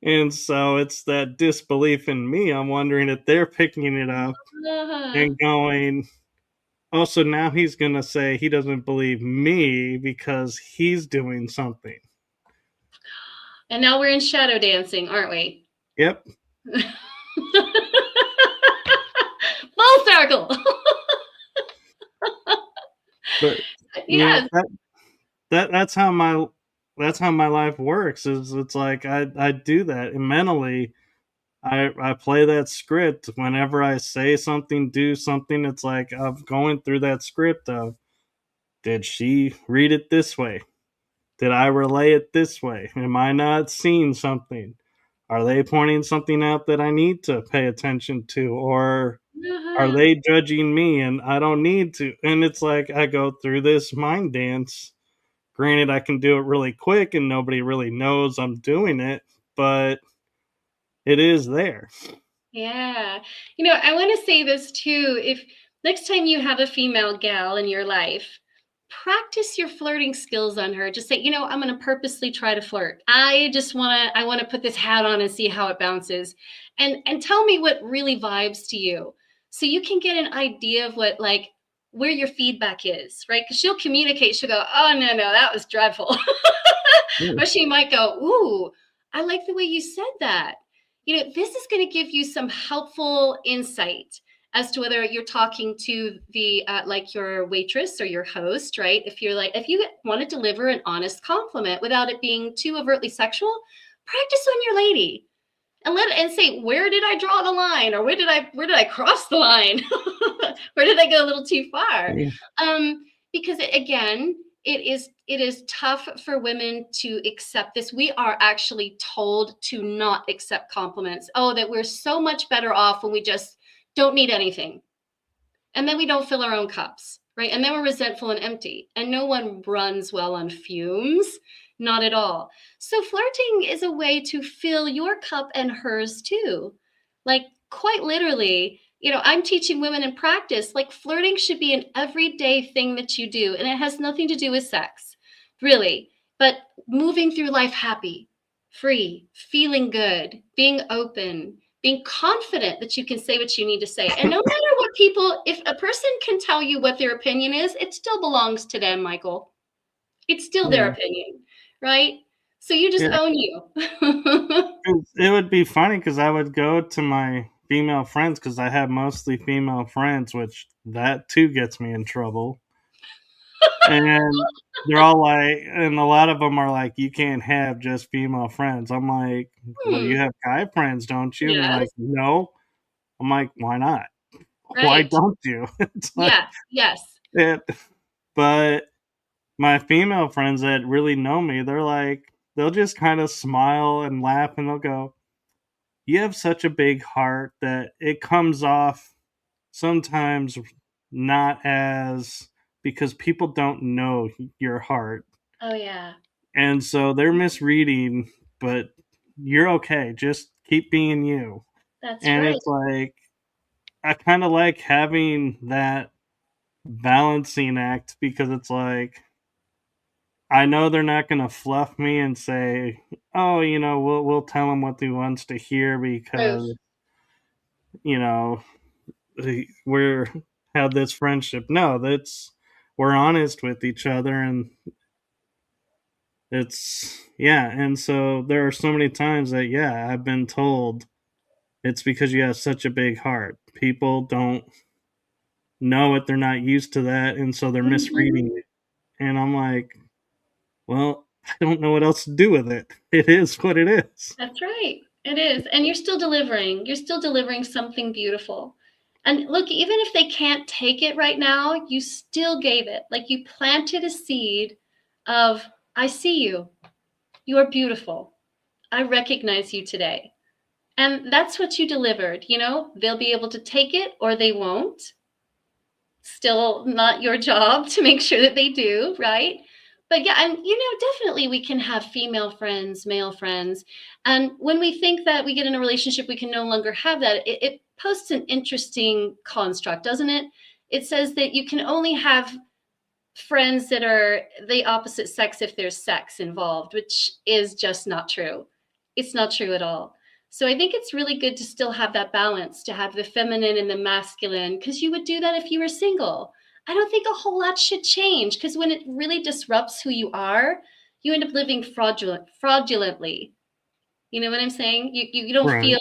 And so it's that disbelief in me. I'm wondering if they're picking it up Uh-huh. and going, oh, so now he's going to say he doesn't believe me because he's doing something. And now we're in shadow dancing, aren't we? Yep. Full circle. But Yes. that's how my life works. Is it's like I do that and mentally I play that script whenever I say something, do something. It's like I'm going through that script of did she read it this way? Did I relay it this way? Am I not seeing something? Are they pointing something out that I need to pay attention to? Or are Uh-huh. they judging me and I don't need to? And it's like I go through this mind dance. Granted, I can do it really quick and nobody really knows I'm doing it, but it is there. Yeah. I want to say this too. If next time you have a female gal in your life, practice your flirting skills on her. Just say, I'm going to purposely try to flirt. I want to put this hat on and see how it bounces. And tell me what really vibes to you. So you can get an idea of what like where your feedback is, right? Cuz she'll communicate, she'll go, "Oh no, no, that was dreadful." Yeah. Or she might go, "Ooh, I like the way you said that." This is going to give you some helpful insight as to whether you're talking to the like your waitress or your host, right? If you want to deliver an honest compliment without it being too overtly sexual, practice on your lady and say, where did I draw the line, or where did I cross the line? Where did I go a little too far? Yeah. Because again, it is tough for women to accept this. We are actually told to not accept compliments. Oh, that we're so much better off when we just don't need anything, and then we don't fill our own cups, right? And then we're resentful and empty, and no one runs well on fumes, not at all. So flirting is a way to fill your cup and hers too. Like quite literally, I'm teaching women in practice, like flirting should be an everyday thing that you do, and it has nothing to do with sex, really. But moving through life happy, free, feeling good, being open, being confident that you can say what you need to say. And no matter what people, if a person can tell you what their opinion is, it still belongs to them, Michael. It's still their Yeah. opinion, right? So you just Yeah. own you. It would be funny because I would go to my female friends because I have mostly female friends, which that too gets me in trouble. And they're all like, and a lot of them are like, you can't have just female friends. I'm like, well, you Hmm. have guy friends, don't you? And they're like, Yes. no. I'm like, why not? Why Right. don't you? It's like Yes. Yes. it. But my female friends that really know me, they're like, they'll just kind of smile and laugh and they'll go, you have such a big heart that it comes off sometimes not as because people don't know your heart. Oh yeah. And so they're misreading, but you're okay. Just keep being you. That's And right. it's like, I kind of like having that balancing act because it's like, I know they're not going to fluff me and say, "Oh, we'll tell him what he wants to hear Proof. because you know we're have this friendship." No, that's we're honest with each other, and it's yeah. And so there are so many times that I've been told it's because you have such a big heart. People don't know it; they're not used to that, and so they're misreading Mhm. it. And I'm like, well, I don't know what else to do with it. It is what it is. That's right. It is. And you're still delivering. You're still delivering something beautiful. And look, even if they can't take it right now, you still gave it. Like you planted a seed of, I see you. You are beautiful. I recognize you today. And that's what you delivered. They'll be able to take it or they won't. Still not your job to make sure that they do, right? But yeah, and definitely we can have female friends, male friends. And when we think that we get in a relationship, we can no longer have that, it posts an interesting construct, doesn't it? It says that you can only have friends that are the opposite sex if there's sex involved, which is just not true. It's not true at all. So I think it's really good to still have that balance, to have the feminine and the masculine, because you would do that if you were single. I don't think a whole lot should change because when it really disrupts who you are, you end up living fraudulently. You know what I'm saying? You don't Right. feel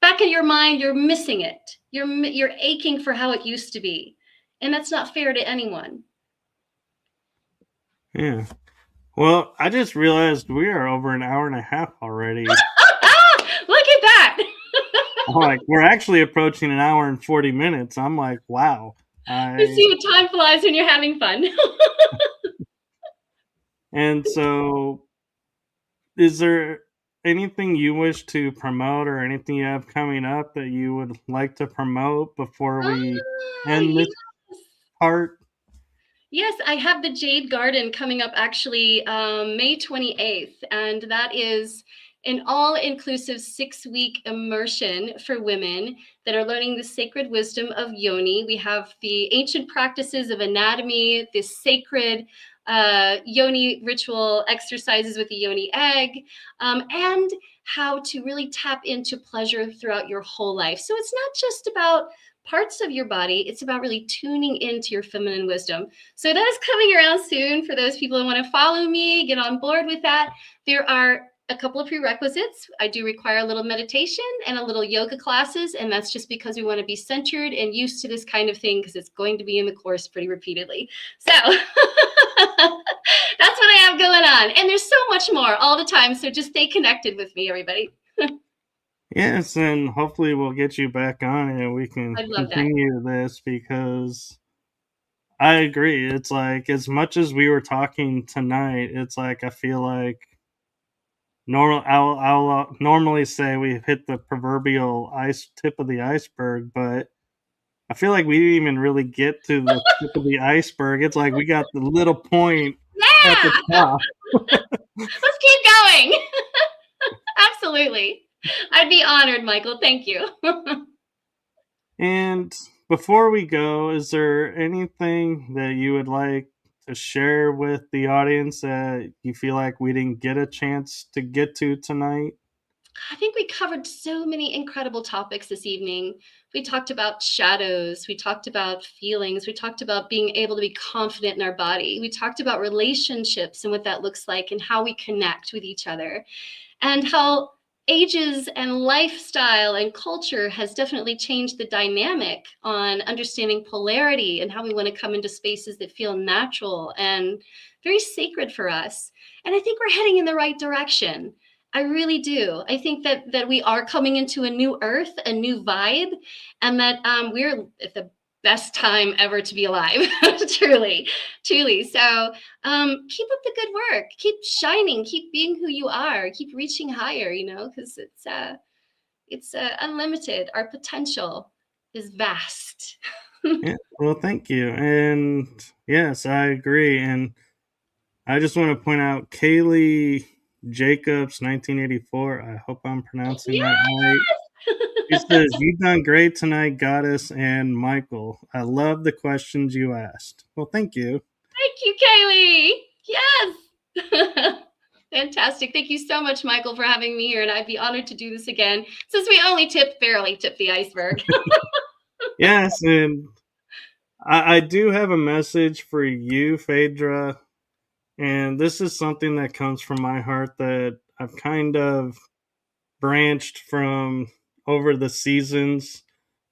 back in your mind, you're missing it. You're aching for how it used to be. And that's not fair to anyone. Yeah. Well, I just realized we are over an hour and a half already. Look at that. I'm like, we're actually approaching an hour and 40 minutes. I'm like, wow. You I see what time flies when you're having fun. and so is there anything you wish to promote or anything you have coming up that you would like to promote before we end this Yes. part? Yes, I have the Jade Garden coming up actually May 28th, and that is an all inclusive 6-week immersion for women that are learning the sacred wisdom of yoni. We have the ancient practices of anatomy, the sacred yoni ritual exercises with the yoni egg, and how to really tap into pleasure throughout your whole life. So it's not just about parts of your body, it's about really tuning into your feminine wisdom. So that is coming around soon for those people who want to follow me, get on board with that. There are a couple of prerequisites. I do require a little meditation and a little yoga classes, and that's just because we want to be centered and used to this kind of thing because it's going to be in the course pretty repeatedly. So that's what I have going on. And there's so much more all the time. So just stay connected with me, everybody. Yes, and hopefully we'll get you back on and we can I'd love that. continue this because I agree. It's like as much as we were talking tonight, it's like I feel like I'll normally say we've hit the proverbial ice tip of the iceberg, but I feel like we didn't even really get to the tip of the iceberg. It's like we got the little point at the Yeah, top. let's keep going. Absolutely. I'd be honored, Michael. Thank you. And before we go, is there anything that you would like to share with the audience that you feel like we didn't get a chance to get to tonight? I think we covered so many incredible topics this evening. We talked about shadows, we talked about feelings, we talked about being able to be confident in our body, we talked about relationships and what that looks like and how we connect with each other, and how ages and lifestyle and culture has definitely changed the dynamic on understanding polarity and how we want to come into spaces that feel natural and very sacred for us. And I think we're heading in the right direction. I really do. I think that we are coming into a new earth, a new vibe, and that we're at the best time ever to be alive. Truly, truly. So keep up the good work. Keep shining. Keep being who you are. Keep reaching higher. Because it's unlimited. Our potential is vast. Yeah, well, thank you. And yes, I agree. And I just want to point out Kaylee Jacobs 1984. I hope I'm pronouncing that right. He Yes! says, "You done great tonight, Goddess and Michael. I love the questions you asked." Well, thank you. Thank you, Kaylee. Yes. Fantastic. Thank you so much, Michael, for having me here. And I'd be honored to do this again since we only barely tipped the iceberg. Yes, and I do have a message for you, Phaedra. And this is something that comes from my heart that I've kind of branched from over the seasons,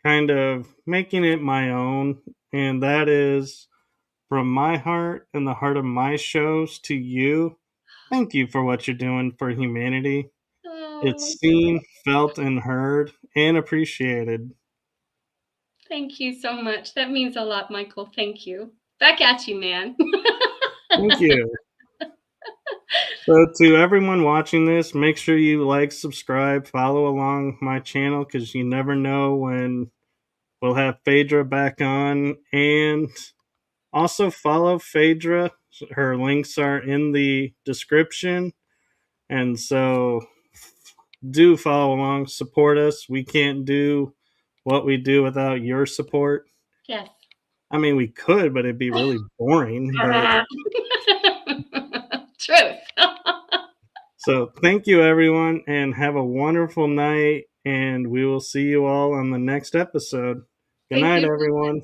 kind of making it my own. And that is from my heart and the heart of my shows to you. Thank you for what you're doing for humanity. Oh, It's seen, felt, and heard and appreciated. thank you so much. That means a lot, Michael. Thank you. Back at you, man. Thank you. So, to everyone watching this, make sure you like, subscribe, follow along my channel because you never know when we'll have Phaedra back on. And also follow Phaedra. Her links are in the description. And so do follow along, support us. We can't do what we do without your support. Yes. I mean, we could, but it'd be really boring. But Truth. so thank you, everyone, and have a wonderful night. And we will see you all on the next episode. Good Thank night, you. everyone.